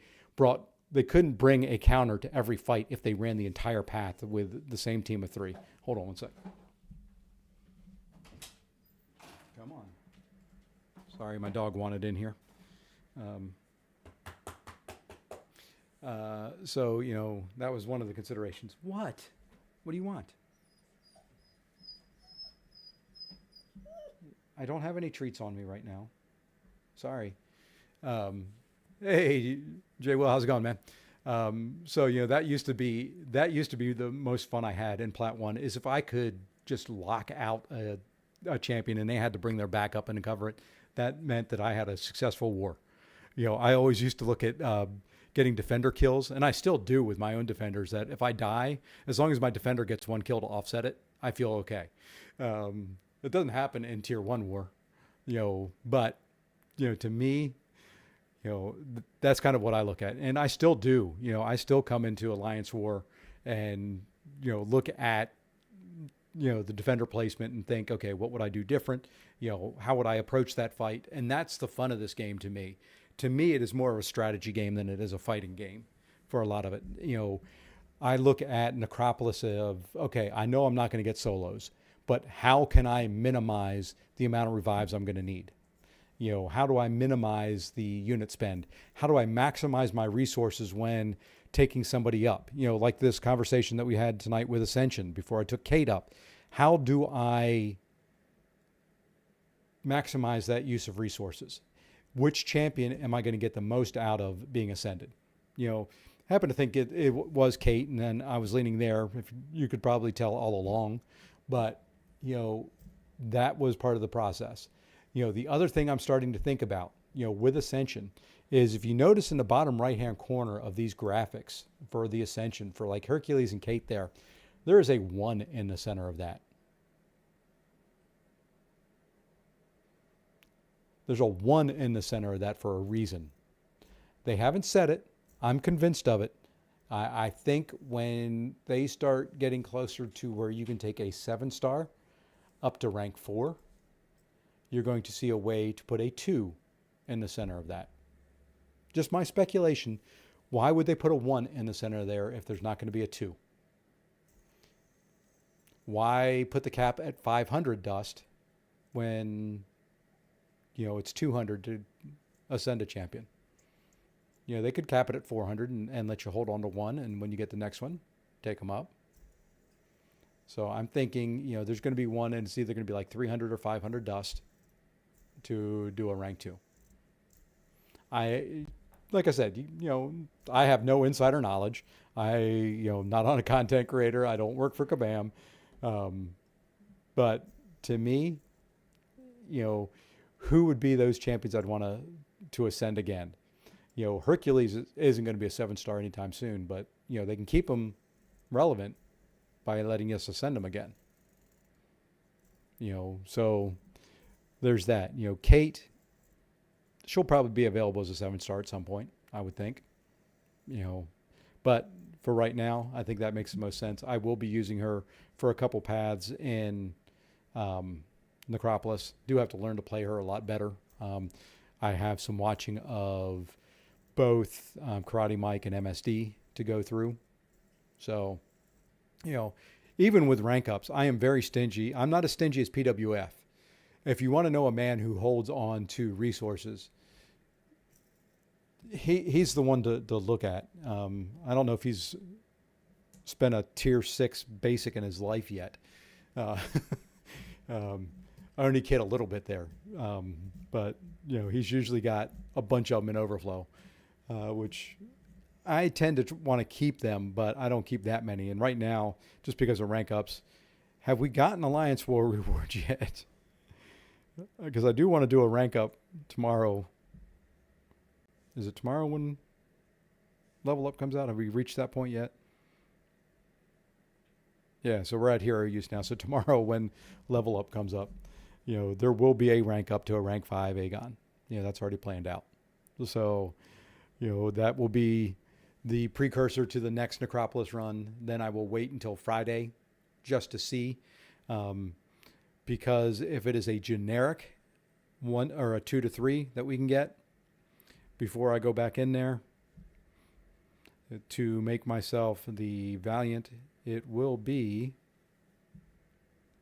couldn't bring a counter to every fight if they ran the entire path with the same team of 3. Hold on one sec. Come on. Sorry, my dog wanted in here. So, that was one of the considerations. What? What do you want? I don't have any treats on me right now. Sorry. Hey, Jay Will, how's it going, man? So that used to be the most fun I had in Plat 1 is if I could just lock out a champion and they had to bring their backup in and cover it. That meant that I had a successful war. I always used to look at getting defender kills, and I still do with my own defenders. That if I die, as long as my defender gets 1 kill to offset it, I feel okay. It doesn't happen in Tier 1 war, but to me, that's kind of what I look at. And I still do, I still come into Alliance War and, look at, the defender placement and think, okay, what would I do different? How would I approach that fight? And that's the fun of this game to me. To me, it is more of a strategy game than it is a fighting game for a lot of it. I look at Necropolis of, okay, I know I'm not going to get solos, but how can I minimize the amount of revives I'm going to need? How do I minimize the unit spend? How do I maximize my resources when taking somebody up? Like this conversation that we had tonight with Ascension before I took Kate up. How do I maximize that use of resources? Which champion am I going to get the most out of being ascended? I happen to think it was Kate, and then I was leaning there. If you could probably tell all along, but that was part of the process. The other thing I'm starting to think about, with Ascension is if you notice in the bottom right-hand corner of these graphics for the Ascension, for like Hercules and Kate there is a 1 in the center of that. There's a 1 in the center of that for a reason. They haven't said it. I'm convinced of it. I think when they start getting closer to where you can take a 7-star up to rank 4, you're going to see a way to put a 2 in the center of that. Just my speculation. Why would they put a 1 in the center there if there's not going to be a 2? Why put the cap at 500 dust when, it's 200 to ascend a champion? They could cap it at 400 and let you hold on to 1. And when you get the next one, take them up. So I'm thinking, there's going to be one and it's either going to be like 300 or 500 dust to do a rank 2. Like I said, I have no insider knowledge. Not on a content creator. I don't work for Kabam. But to me, who would be those champions I'd want to ascend again? Hercules isn't going to be a 7-star anytime soon, but, they can keep him relevant by letting us ascend him again. So there's that. Kate, she'll probably be available as a 7-star at some point, I would think. But for right now, I think that makes the most sense. I will be using her for a couple paths in Necropolis. Do have to learn to play her a lot better. I have some watching of both Karate Mike and MSD to go through. So, even with rank ups, I am very stingy. I'm not as stingy as PWF. If you want to know a man who holds on to resources, he's the one to look at. I don't know if he's spent a tier 6 basic in his life yet. I only kid a little bit there. But, he's usually got a bunch of them in overflow, which I tend to want to keep them, but I don't keep that many. And right now, just because of rank ups, have we gotten Alliance War rewards yet? Because I do want to do a rank up tomorrow. Is it tomorrow when level up comes out? Have we reached that point yet? Yeah, so we're at hero use now. So tomorrow when level up comes up, there will be a rank up to a rank 5 Aegon. That's already planned out. So, that will be the precursor to the next Necropolis run. Then I will wait until Friday just to see. Because if it is a generic 1 or a 2 to 3 that we can get, before I go back in there to make myself the Valiant, it will be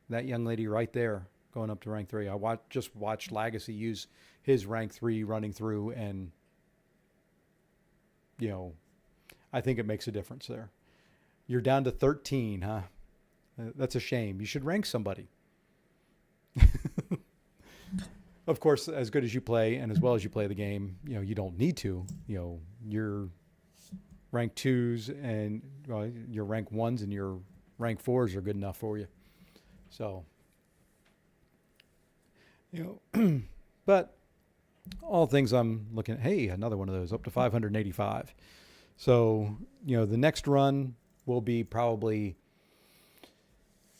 that young lady right there going up to rank 3. Just watched Lagacy use his rank 3 running through, and I think it makes a difference there. You're down to 13, huh? That's a shame. You should rank somebody. Of course, as good as you play and as well as you play the game, you don't need to. Your rank 2s and your rank 1s and your rank 4s are good enough for you. So, but all things I'm looking at, hey, another one of those up to 585. So, the next run will be probably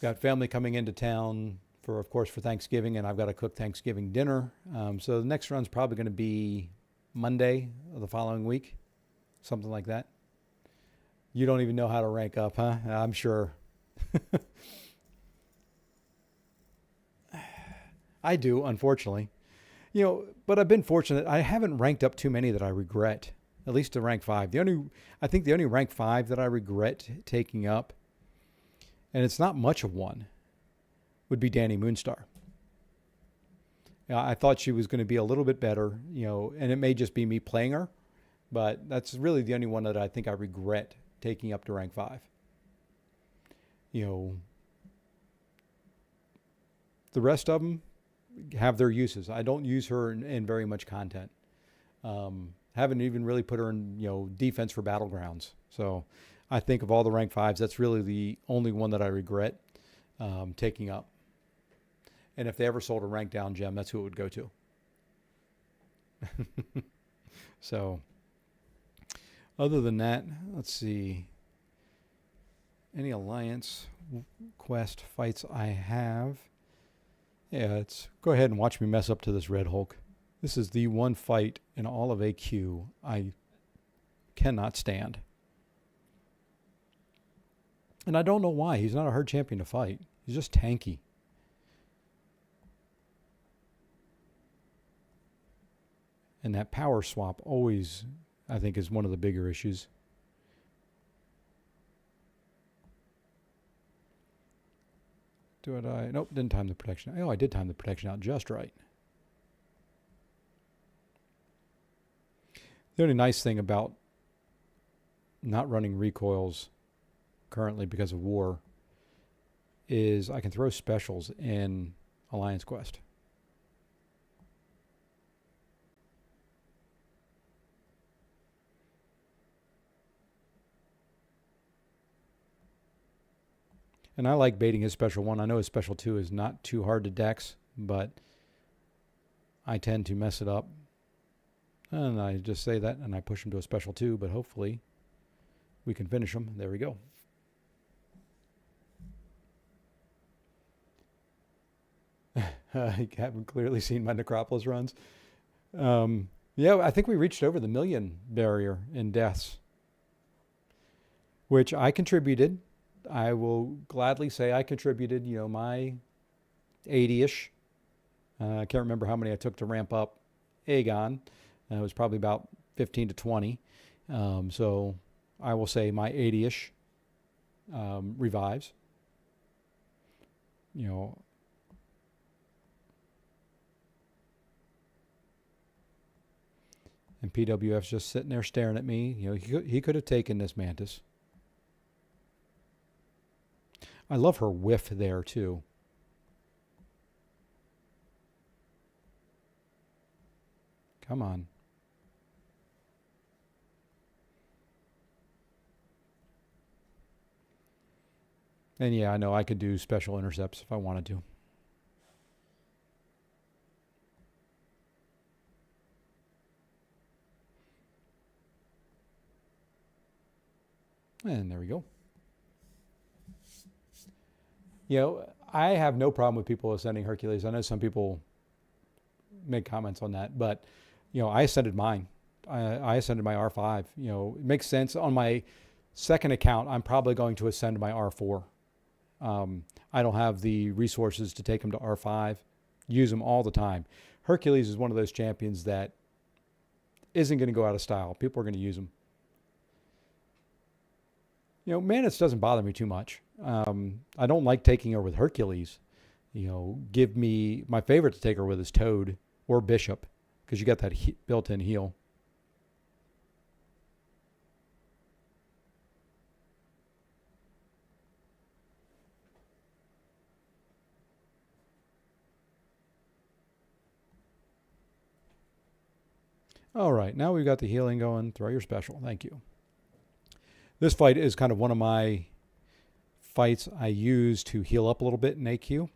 got family coming into town for Thanksgiving, and I've got to cook Thanksgiving dinner. So the next run's probably going to be Monday of the following week, something like that. You don't even know how to rank up, huh? I'm sure. I do, unfortunately. But I've been fortunate. I haven't ranked up too many that I regret, at least to rank 5. I think the only rank 5 that I regret taking up, and it's not much of one, would be Danny Moonstar. I thought she was going to be a little bit better, and it may just be me playing her, but that's really the only one that I think I regret taking up to rank 5. The rest of them have their uses. I don't use her in very much content. Haven't even really put her in, defense for battlegrounds. So I think of all the rank 5s, that's really the only one that I regret taking up. And if they ever sold a rank down gem, that's who it would go to. So other than that, let's see. Any alliance quest fights I have. Yeah, go ahead and watch me mess up to this Red Hulk. This is the one fight in all of AQ I cannot stand. And I don't know why. He's not a hard champion to fight. He's just tanky. And that power swap always, I think, is one of the bigger issues. Nope, didn't time the protection. Oh, I did time the protection out just right. The only nice thing about not running recoils currently because of war is I can throw specials in Alliance Quest. And I like baiting his special 1. I know his special 2 is not too hard to dex, but I tend to mess it up. And I just say that, and I push him to a special 2, but hopefully we can finish him. There we go. You haven't clearly seen my Necropolis runs. Yeah, I think we reached over the 1 million barrier in deaths, which I contributed. I will gladly say I contributed, my 80-ish. I can't remember how many I took to ramp up Aegon. It was probably about 15 to 20. So I will say my 80-ish revives. And PWF's just sitting there staring at me. He could have taken this Mantis. I love her whiff there, too. Come on. And yeah, I know I could do special intercepts if I wanted to. And there we go. I have no problem with people ascending Hercules. I know some people make comments on that, but, I ascended mine. I ascended my R5. It makes sense. On my second account, I'm probably going to ascend my R4. I don't have the resources to take them to R5, use them all the time. Hercules is one of those champions that isn't going to go out of style. People are going to use them. Manus doesn't bother me too much. I don't like taking her with Hercules. Give me my favorite to take her with is Toad or Bishop because you got that built-in heal. All right, now we've got the healing going. Throw your special. Thank you. This fight is kind of one of my fights I use to heal up a little bit in AQ.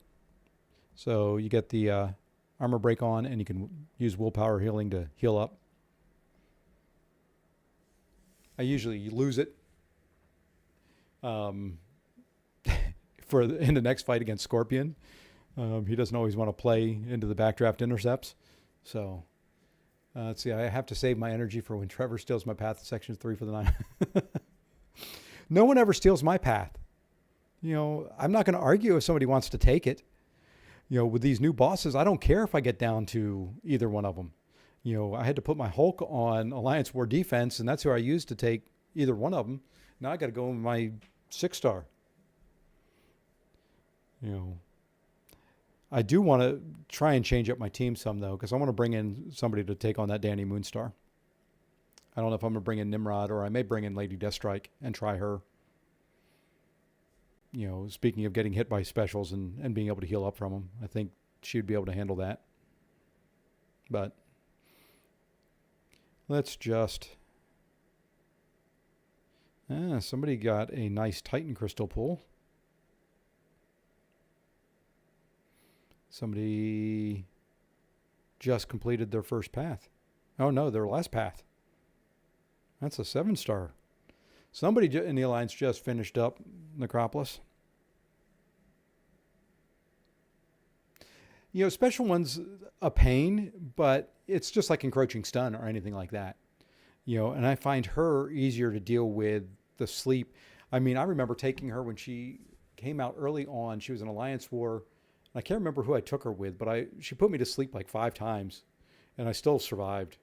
So you get the armor break on, and you can use willpower healing to heal up. I usually lose it in the next fight against Scorpion. He doesn't always want to play into the backdraft intercepts. So let's see. I have to save my energy for when Trevor steals my path in section 3 for the 9. No one ever steals my path. I'm not going to argue if somebody wants to take it. With these new bosses, I don't care if I get down to either one of them. I had to put my Hulk on Alliance War Defense, and that's who I used to take either one of them. Now I got to go with my 6-star. I do want to try and change up my team some, though, because I want to bring in somebody to take on that Danny Moonstar. I don't know if I'm going to bring in Nimrod, or I may bring in Lady Deathstrike and try her. Speaking of getting hit by specials and being able to heal up from them, I think she'd be able to handle that. But let's just... somebody got a nice Titan Crystal pull. Somebody just completed their first path. Oh, no, their last path. That's a 7-star. Somebody in the Alliance just finished up Necropolis. Special one's a pain, but it's just like encroaching stun or anything like that. And I find her easier to deal with the sleep. I mean, I remember taking her when she came out early on. She was in Alliance War. I can't remember who I took her with, but she put me to sleep like 5 times, and I still survived.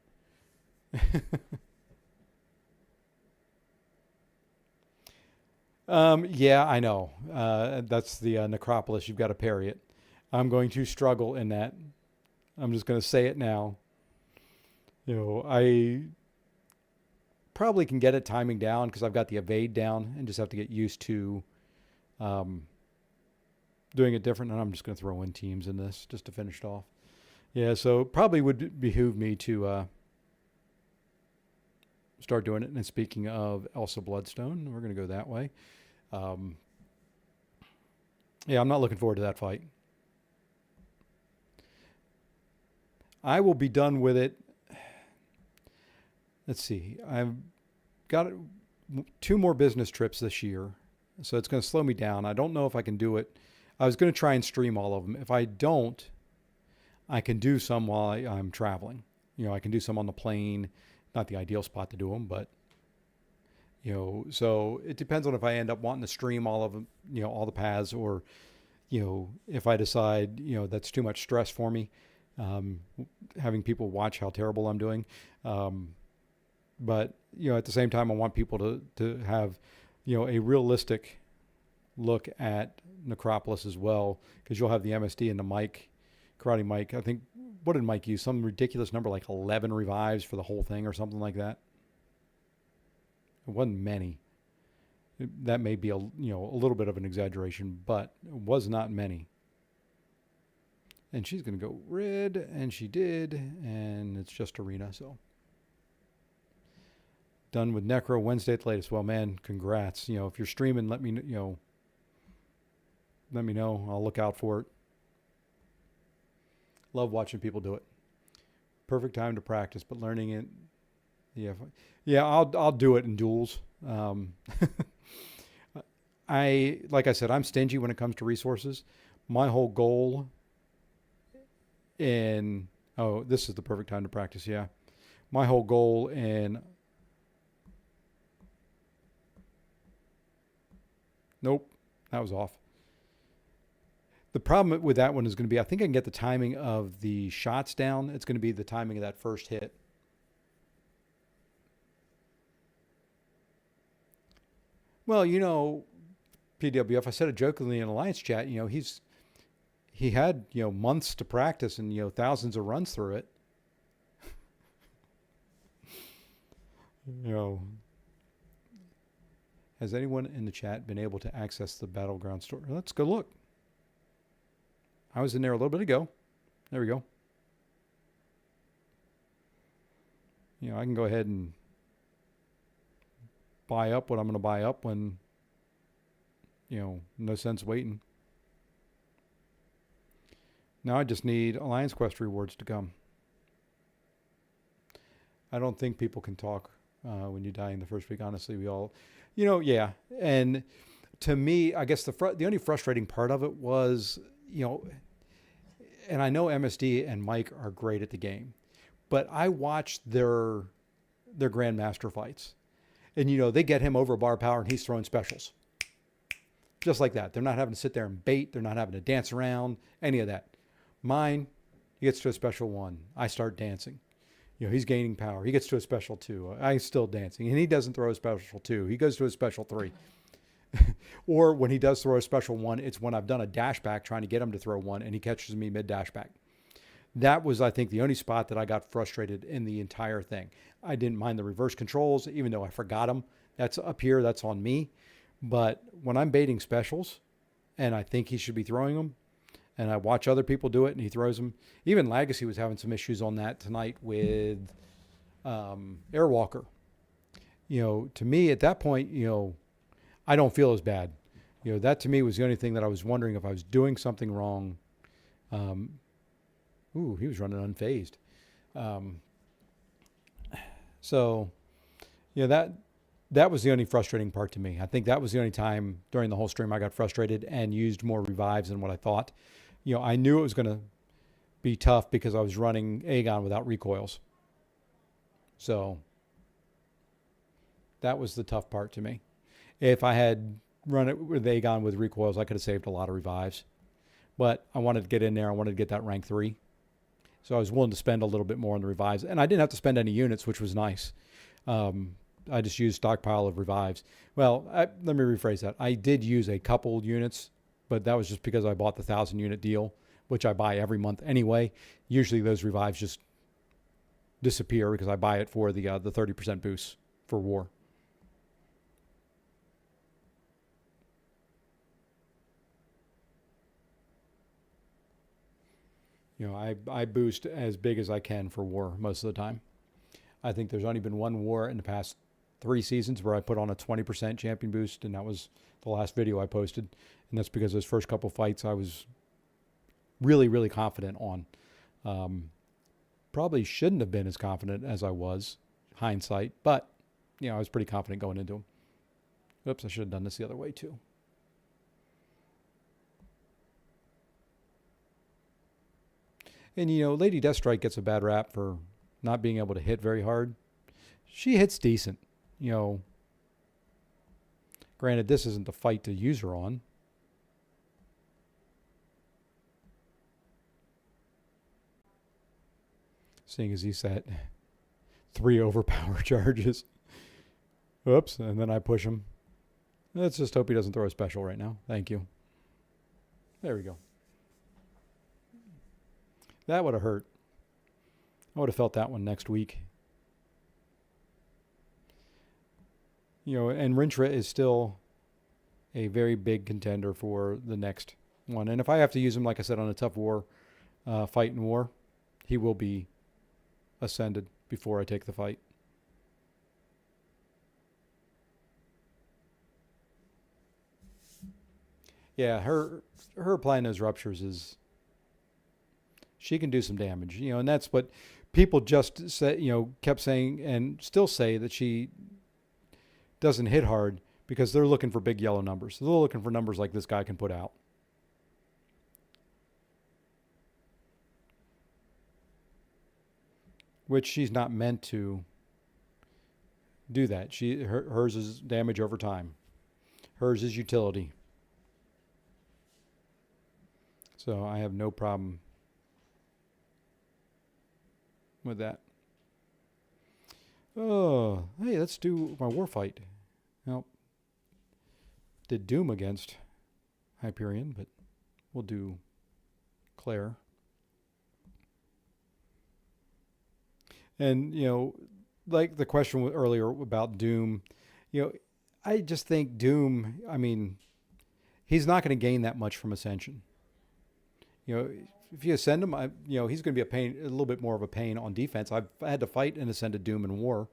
Yeah, I know. That's the Necropolis. You've got to parry it. I'm going to struggle in that. I'm just going to say it now. I probably can get it timing down because I've got the evade down and just have to get used to doing it different. And I'm just going to throw in teams in this just to finish it off. Yeah, so probably would behoove me to start doing it. And speaking of Elsa Bloodstone, we're going to go that way. Yeah, I'm not looking forward to that fight. I will be done with it. Let's see. I've got 2 more business trips this year, so it's going to slow me down. I don't know if I can do it. I was going to try and stream all of them. If I don't, I can do some while I'm traveling. I can do some on the plane. Not the ideal spot to do them, but so it depends on if I end up wanting to stream all of them, all the paths, or if I decide that's too much stress for me, having people watch how terrible I'm doing. But at the same time, I want people to have a realistic look at Necropolis as well, because you'll have the MSD and the Mike, Karate Mike. I think, what did Mike use? Some ridiculous number, like 11 revives for the whole thing or something like that. It wasn't many. That may be a little bit of an exaggeration, but it was not many. And she's going to go red, and she did, and it's just arena, so. Done with Necro Wednesday at the latest. Well, man, congrats. If you're streaming, let me know. I'll look out for it. Love watching people do it. Perfect time to practice, but learning it, yeah, I'll do it in duels. Like I said, I'm stingy when it comes to resources. My whole goal this is the perfect time to practice. Yeah. My whole goal nope, that was off. The problem with that one is going to be, I think I can get the timing of the shots down. It's going to be the timing of that first hit. Well, PWF, I said it jokingly in Alliance chat, he had, months to practice and, thousands of runs through it. You know, has anyone in the chat been able to access the Battleground store? Let's go look. I was in there a little bit ago. There we go. I can go ahead and buy up what I'm going to buy up when, no sense waiting. Now I just need Alliance Quest rewards to come. I don't think people can talk when you die in the first week. Honestly, we all, yeah. And to me, I guess the only frustrating part of it was, and I know MSD and Mike are great at the game, but I watched their Grandmaster fights, and they get him over bar power and he's throwing specials. Just like that. They're not having to sit there and bait. They're not having to dance around, any of that. Mine, he gets to a special 1. I start dancing. He's gaining power. He gets to a special 2. I'm still dancing. And he doesn't throw a special 2. He goes to a special 3. Or when he does throw a special 1, it's when I've done a dash back trying to get him to throw 1 and he catches me mid dash back. That was, I think, the only spot that I got frustrated in the entire thing. I didn't mind the reverse controls, even though I forgot them. That's up here. That's on me. But when I'm baiting specials and I think he should be throwing them, and I watch other people do it and he throws them. Even Legacy was having some issues on that tonight with Airwalker. To me at that point, I don't feel as bad. That to me was the only thing that I was wondering if I was doing something wrong. He was running unfazed. So, that was the only frustrating part to me. I think that was the only time during the whole stream I got frustrated and used more revives than what I thought. I knew it was going to be tough because I was running Aegon without recoils. So that was the tough part to me. If I had run it with Aegon with recoils, I could have saved a lot of revives. But I wanted to get in there. I wanted to get that rank 3. So I was willing to spend a little bit more on the revives. And I didn't have to spend any units, which was nice. I just used stockpile of revives. Well, let me rephrase that. I did use a couple units, but that was just because I bought the 1,000 unit deal, which I buy every month anyway. Usually those revives just disappear because I buy it for the 30% boost for war. I boost as big as I can for war most of the time. I think there's only been one war in the past 3 seasons where I put on a 20% champion boost, and that was the last video I posted. And that's because those first couple fights I was really, really confident on. Probably shouldn't have been as confident as I was, hindsight, but I was pretty confident going into them. Oops, I should have done this the other way too. And Lady Deathstrike gets a bad rap for not being able to hit very hard. She hits decent. Granted, this isn't the fight to use her on. Seeing as he set 3 overpower charges. Oops, and then I push him. Let's just hope he doesn't throw a special right now. Thank you. There we go. That would have hurt. I would have felt that one next week. And Rintra is still a very big contender for the next one. And if I have to use him, like I said, on a tough war, fight in war, he will be ascended before I take the fight. Yeah, her applying those ruptures is, she can do some damage, and that's what people just said, kept saying and still say, that she doesn't hit hard because they're looking for big yellow numbers. They're looking for numbers like this guy can put out. Which she's not meant to do that. Hers is damage over time. Hers is utility. So I have no problem with that. Oh, hey, let's do my war fight. Nope. did Doom against Hyperion, but we'll do Claire. And, like the question earlier about Doom, I just think Doom, I mean, he's not going to gain that much from Ascension. If you ascend him, he's going to be a little bit more of a pain on defense. I've had to fight an ascended Doom in war.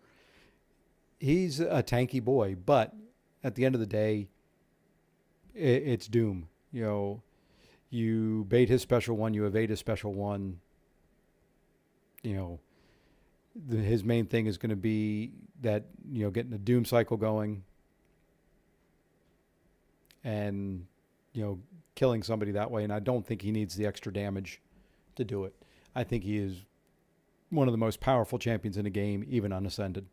He's a tanky boy, but at the end of the day, it's Doom. You bait his special one, you evade his special one. His main thing is going to be that, getting the Doom cycle going and, killing somebody that way. And I don't think he needs the extra damage to do it. I think he is one of the most powerful champions in the game, even unascended.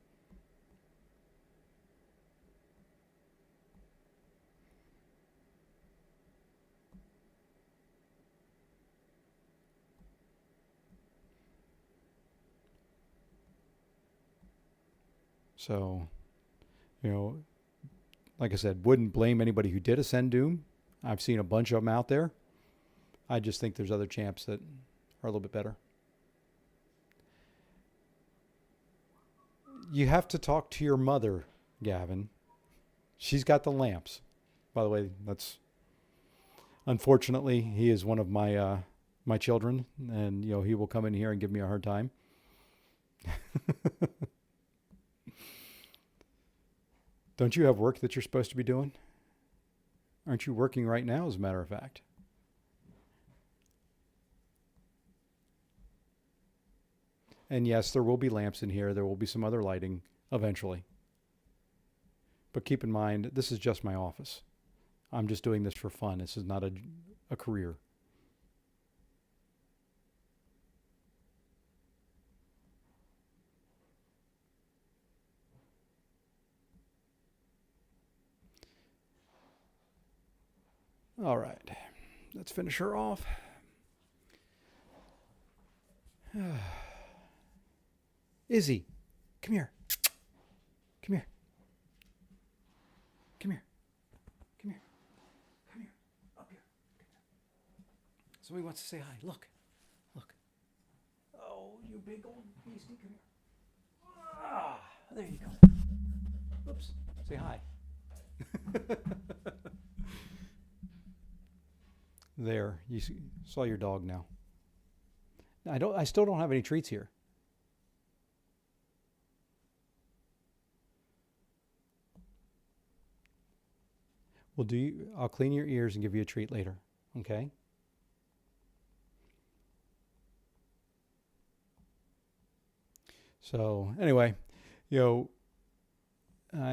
So, like I said, wouldn't blame anybody who did ascend Doom. I've seen a bunch of them out there. I just think there's other champs that are a little bit better. You have to talk to your mother, Gavin. She's got the lamps. By the way, unfortunately, he is one of my children, and he will come in here and give me a hard time. Don't you have work that you're supposed to be doing? Aren't you working right now, as a matter of fact? And yes, there will be lamps in here. There will be some other lighting eventually. But keep in mind, this is just my office. I'm just doing this for fun. This is not a career. All right, let's finish her off. Izzy, come here. Come here. Come here. Come here. Come here. Up here. Somebody wants to say hi. Look. Look. Oh, you big old beastie. Come here. Ah, there you go. Oops. Say hi. There, you saw your dog now. I still don't have any treats here. I'll clean your ears and give you a treat later, okay? So, anyway, I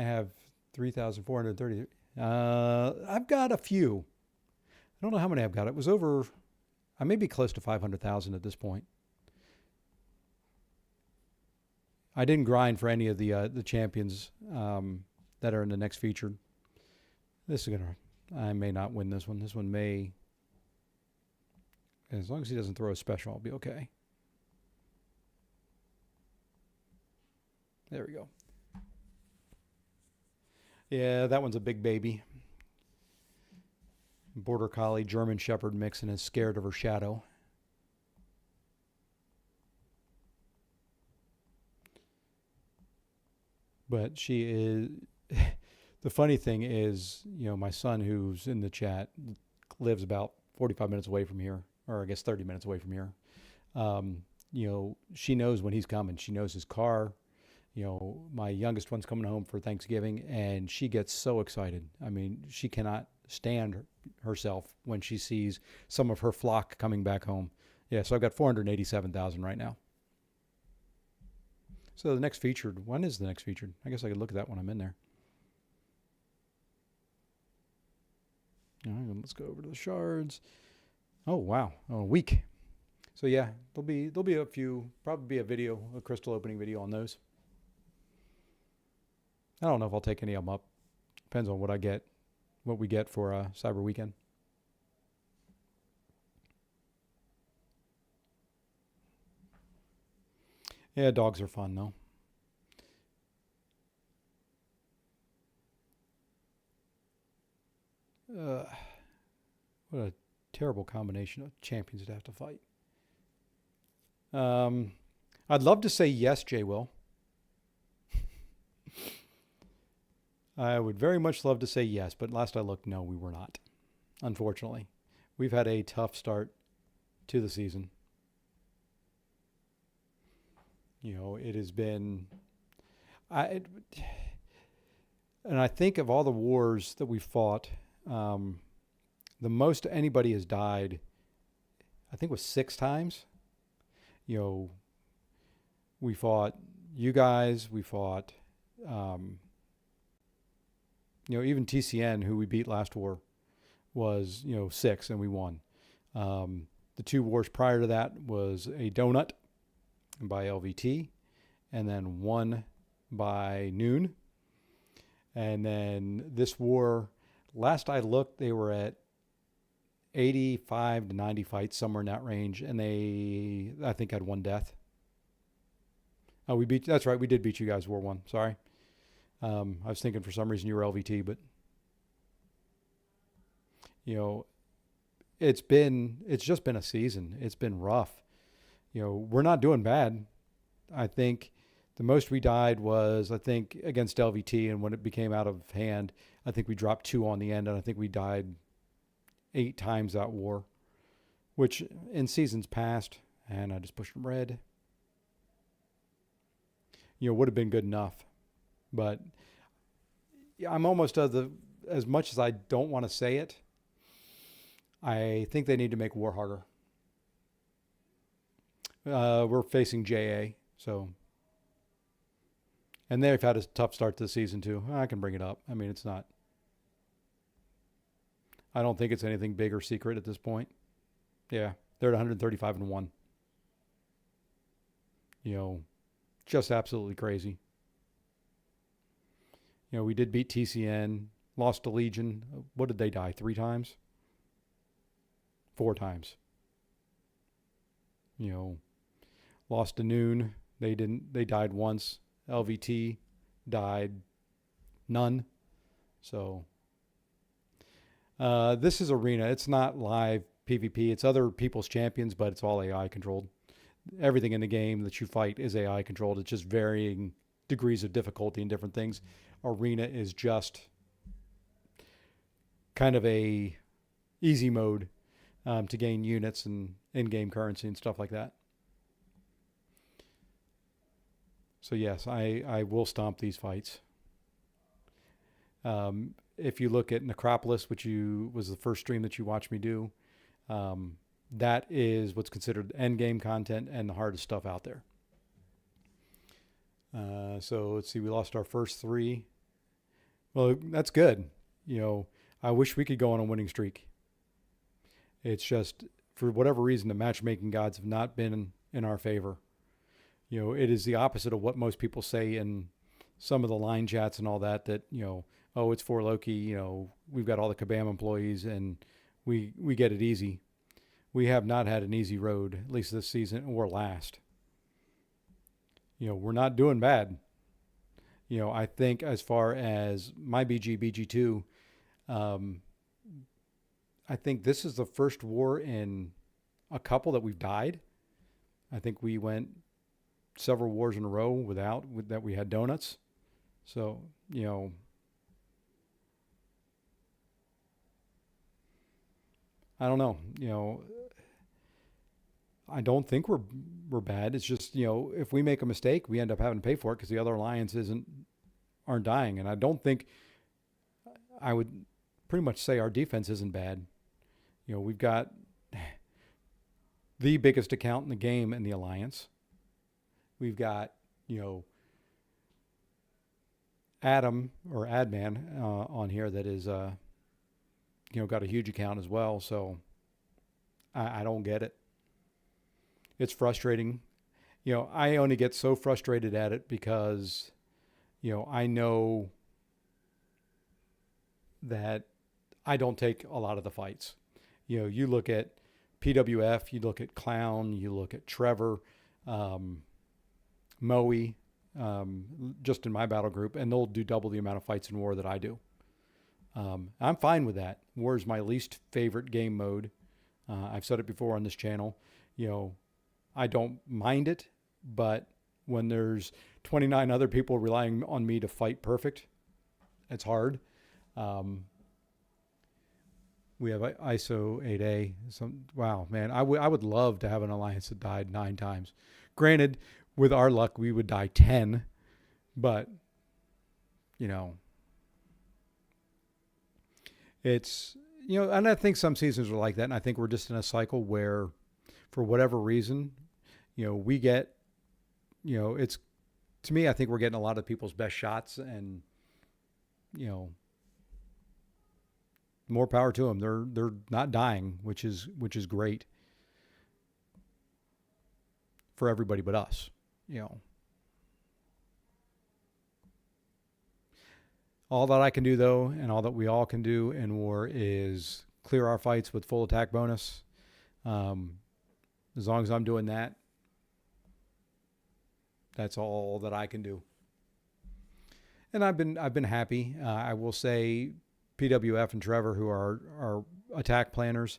have 3,430. I've got a few. I don't know how many I've got. It was over, I may be close to 500,000 at this point. I didn't grind for any of the champions that are in the next featured. I may not win this one. This one may, as long as he doesn't throw a special, I'll be okay. There we go. Yeah, that one's a big baby. Border Collie, German Shepherd mix, and is scared of her shadow. But she is... The funny thing is, my son who's in the chat lives about 45 minutes away from here, or I guess 30 minutes away from here. She knows when he's coming. She knows his car. My youngest one's coming home for Thanksgiving, and she gets so excited. I mean, she cannot stand herself when she sees some of her flock coming back home. Yeah, so I've got 487,000 right now. So the next featured, when is the next featured? I guess I could look at that when I'm in there. All right, let's go over to the shards. Oh, wow. Oh, a week. So yeah, there'll be a few, probably be a crystal opening video on those. I don't know if I'll take any of them up. Depends on what we get for Cyber Weekend. Yeah, dogs are fun though. Uh, what a terrible combination of champions to have to fight. Um, I'd love to say yes, Jay Will. I would very much love to say yes, but last I looked, no, we were not. Unfortunately, we've had a tough start to the season. It has been. I and I think of all the wars that we fought, um, the most anybody has died, I think, was 6 times. You know, we fought you guys. We fought, um, even TCN, who we beat last war, was 6, and we won. The 2 wars prior to that was a donut by LVT, and then one by Noon. And then this war, last I looked, they were at 85 to 90 fights, somewhere in that range, and they, I think, had 1 death. Oh, that's right, we did beat you guys War 1. Sorry. I was thinking for some reason you were LVT, but, you know, it's just been a season. It's been rough. We're not doing bad. I think the most we died was, I think, against LVT, and when it became out of hand, I think we dropped 2 on the end, and I think we died 8 times that war, which in seasons past, and I just pushed them red, would have been good enough. But I'm almost as much as I don't want to say it, I think they need to make war harder. We're facing JA, so, and they've had a tough start to the season too. I can bring it up. I mean, it's not. I don't think it's anything big or secret at this point. Yeah, they're at 135-1. Just absolutely crazy. We did beat TCN, lost to Legion. What did they die? 3 times? 4 times. Lost to Noon. They didn't. They died once. LVT died none. So this is Arena. It's not live PvP. It's other people's champions, but it's all AI controlled. Everything in the game that you fight is AI controlled. It's just varying degrees of difficulty and different things. Arena is just kind of a easy mode to gain units and in-game currency and stuff like that. So yes, I will stomp these fights. If you look at Necropolis, which was the first stream that you watched me do, that is what's considered end game content and the hardest stuff out there. So let's see, we lost our first 3. Well, that's good. I wish we could go on a winning streak. It's just, for whatever reason, the matchmaking gods have not been in our favor. It is the opposite of what most people say in some of the line chats and all that, oh, it's for Loki, we've got all the Kabam employees and we get it easy. We have not had an easy road, at least this season or last. We're not doing bad. I think as far as my BG2, I think this is the first war in a couple that we've died. I think we went several wars in a row that we had donuts. So, I don't know. I don't think we're bad. It's just, if we make a mistake, we end up having to pay for it because the other alliance aren't dying. And I don't think, I would pretty much say our defense isn't bad. We've got the biggest account in the game in the alliance. We've got, Adam or Adman on here that is, got a huge account as well. So I don't get it. It's frustrating. I only get so frustrated at it because, I know that I don't take a lot of the fights. You look at PWF, you look at Clown, you look at Trevor, Moe, just in my battle group, and they'll do double the amount of fights in war that I do. I'm fine with that. War is my least favorite game mode. I've said it before on this channel. You know, I don't mind it, but when there's 29 other people relying on me to fight perfect, it's hard. Um, we have ISO 8A. Wow, man, I would love to have an alliance that died 9 times. Granted, with our luck, we would die 10, but you know, it's, and I think some seasons are like that. And I think we're just in a cycle where, for whatever reason, we get, it's, to me, I think we're getting a lot of people's best shots, and, more power to them. They're not dying, which is great for everybody but us. All that I can do, though, and all that we all can do in war, is clear our fights with full attack bonus. As long as I'm doing that, that's all that I can do. And I've been happy. I will say, PWF and Trevor, who are our attack planners,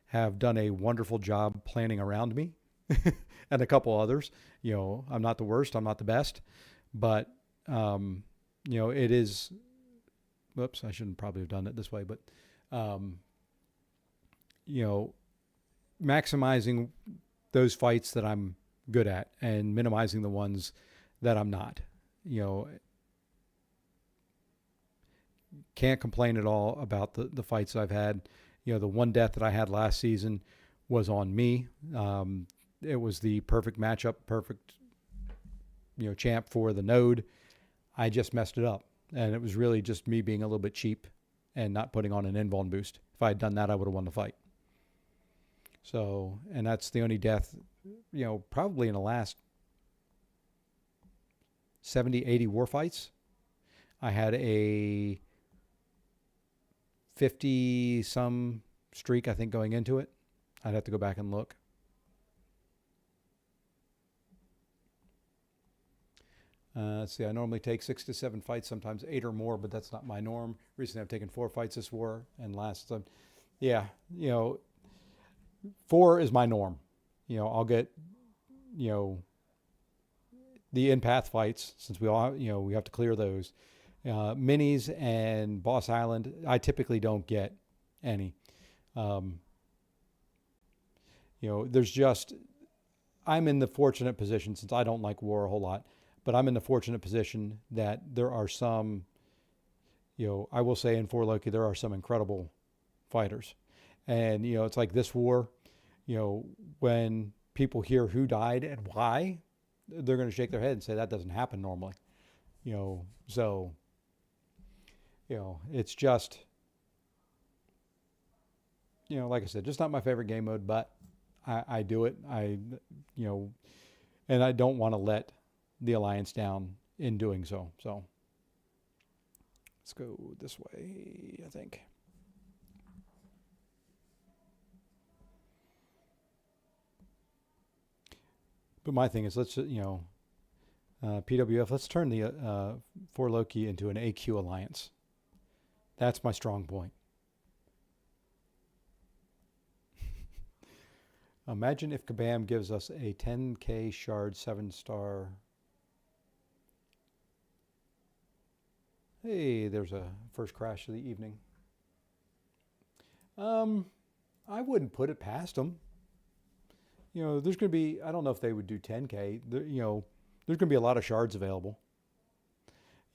have done a wonderful job planning around me, and a couple others. I'm not the worst. I'm not the best, but it is. Whoops, I shouldn't probably have done it this way, but maximizing those fights that I'm good at and minimizing the ones that I'm not. Can't complain at all about the fights I've had. The one death that I had last season was on me. It was the perfect matchup, perfect, champ for the node. I just messed it up. And it was really just me being a little bit cheap and not putting on an invuln boost. If I had done that, I would have won the fight. So, and that's the only death, probably in the last 70, 80 war fights. I had a 50-some streak, I think, going into it. I'd have to go back and look. Let's see, I normally take 6 to 7 fights, sometimes 8 or more, but that's not my norm. Recently, I've taken 4 fights this war, and last time, 4 is my norm. I'll get, the in-path fights, since we all, we have to clear those. Minis and Boss Island, I typically don't get any. There's just, I'm in the fortunate position, since I don't like war a whole lot, but I'm in the fortunate position that there are some, I will say in 4 Loki, there are some incredible fighters. And, it's like this war, when people hear who died and why, they're going to shake their head and say that doesn't happen normally. So, it's just, like I said, just not my favorite game mode, but I do it. And I don't want to let the Alliance down in doing so. So let's go this way, I think. But my thing is, let's, PWF, let's turn the 4 Loki into an AQ alliance. That's my strong point. Imagine if Kabam gives us a 10k shard 7-star. Hey, there's a first crash of the evening. I wouldn't put it past them. There's going to be, I don't know if they would do 10k. There's going to be a lot of shards available.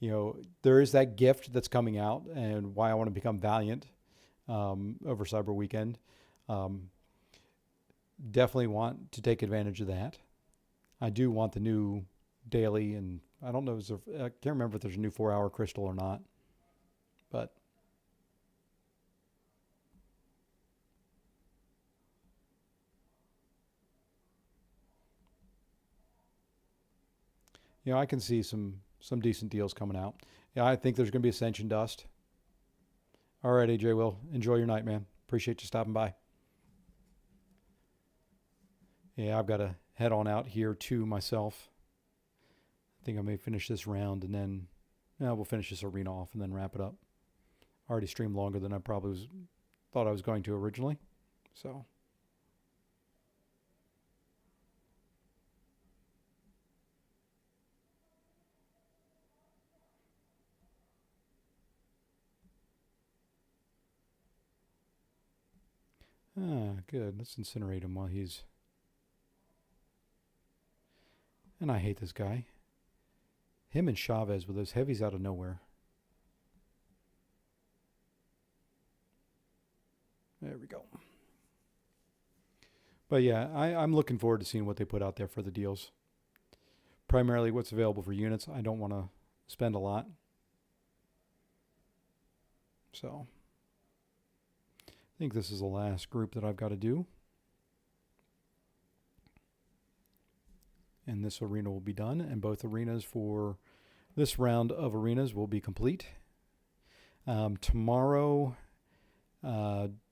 There is that gift that's coming out, and why I want to become Valiant over Cyber Weekend. Definitely want to take advantage of that. I do want the new daily, and I don't know, I can't remember if there's a new 4-hour crystal or not, but I can see some decent deals coming out. Yeah, I think there's going to be Ascension dust. All right, AJ Will, enjoy your night, man. Appreciate you stopping by. Yeah, I've got to head on out here to myself. I think I may finish this round, and then we'll finish this arena off and then wrap it up. already streamed longer than I probably thought I was going to originally. So. Ah, good. Let's incinerate him while he's... And I hate this guy. Him and Chavez with those heavies out of nowhere. There we go. But yeah, I'm looking forward to seeing what they put out there for the deals. Primarily what's available for units. I don't want to spend a lot. So I think this is the last group that I've got to do. And this arena will be done. And both arenas for this round of arenas will be complete. Tomorrow,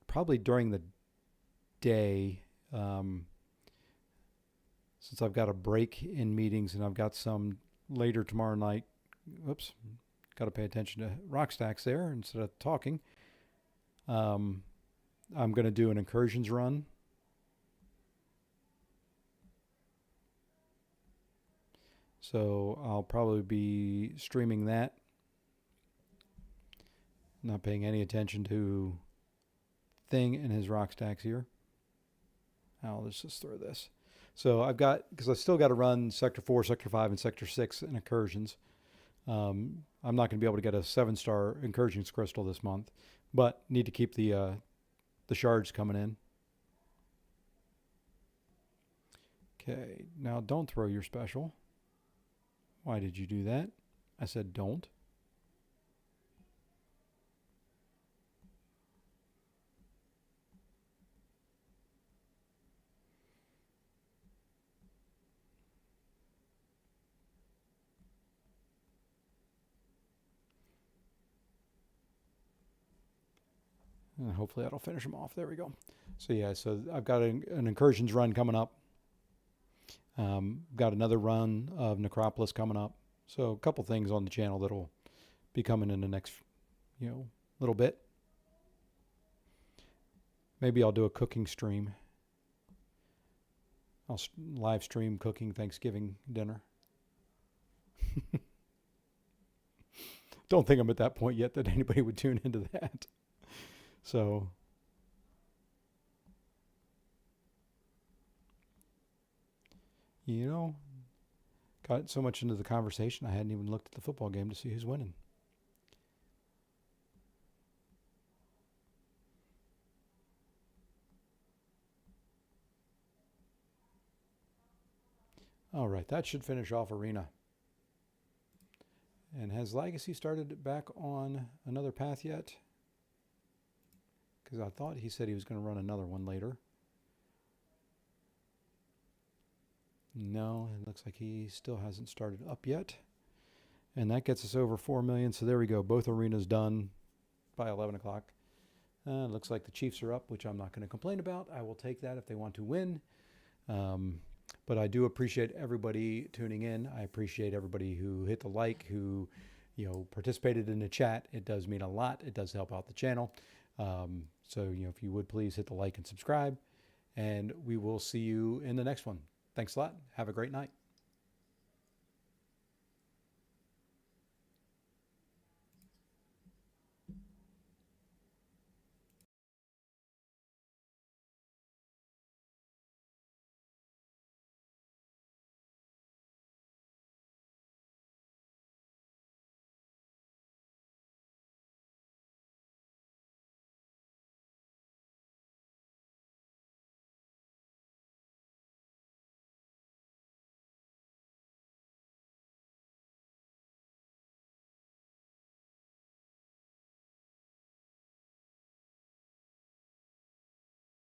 probably during the day, since I've got a break in meetings and I've got some later tomorrow night. Oops, got to pay attention to rock stacks there instead of talking. I'm going to do an incursions run. So I'll probably be streaming that. Not paying any attention to Thing and his rock stacks here. I'll just throw this. So I've got, because I still got to run Sector 4, Sector 5, and Sector 6 in incursions. I'm not going to be able to get a 7-star incursions crystal this month, but need to keep the shards coming in. Okay, now don't throw your special. Why did you do that? I said don't. And hopefully that'll finish them off. There we go. So yeah, so I've got an incursions run coming up. Got another run of Necropolis coming up. So a couple things on the channel that'll be coming in the next, little bit. Maybe I'll do a cooking stream. I'll live stream cooking Thanksgiving dinner. Don't think I'm at that point yet that anybody would tune into that. So, got so much into the conversation, I hadn't even looked at the football game to see who's winning. All right, that should finish off Arena. And has Legacy started back on another path yet? Because I thought he said he was going to run another one later. No, it looks like he still hasn't started up yet. And that gets us over 4 million. So there we go. Both arenas done by 11 o'clock. Looks like the Chiefs are up, which I'm not going to complain about. I will take that if they want to win. But I do appreciate everybody tuning in. I appreciate everybody who hit the like, who participated in the chat. It does mean a lot. It does help out the channel. So if you would please hit the like and subscribe, and we will see you in the next one. Thanks a lot. Have a great night.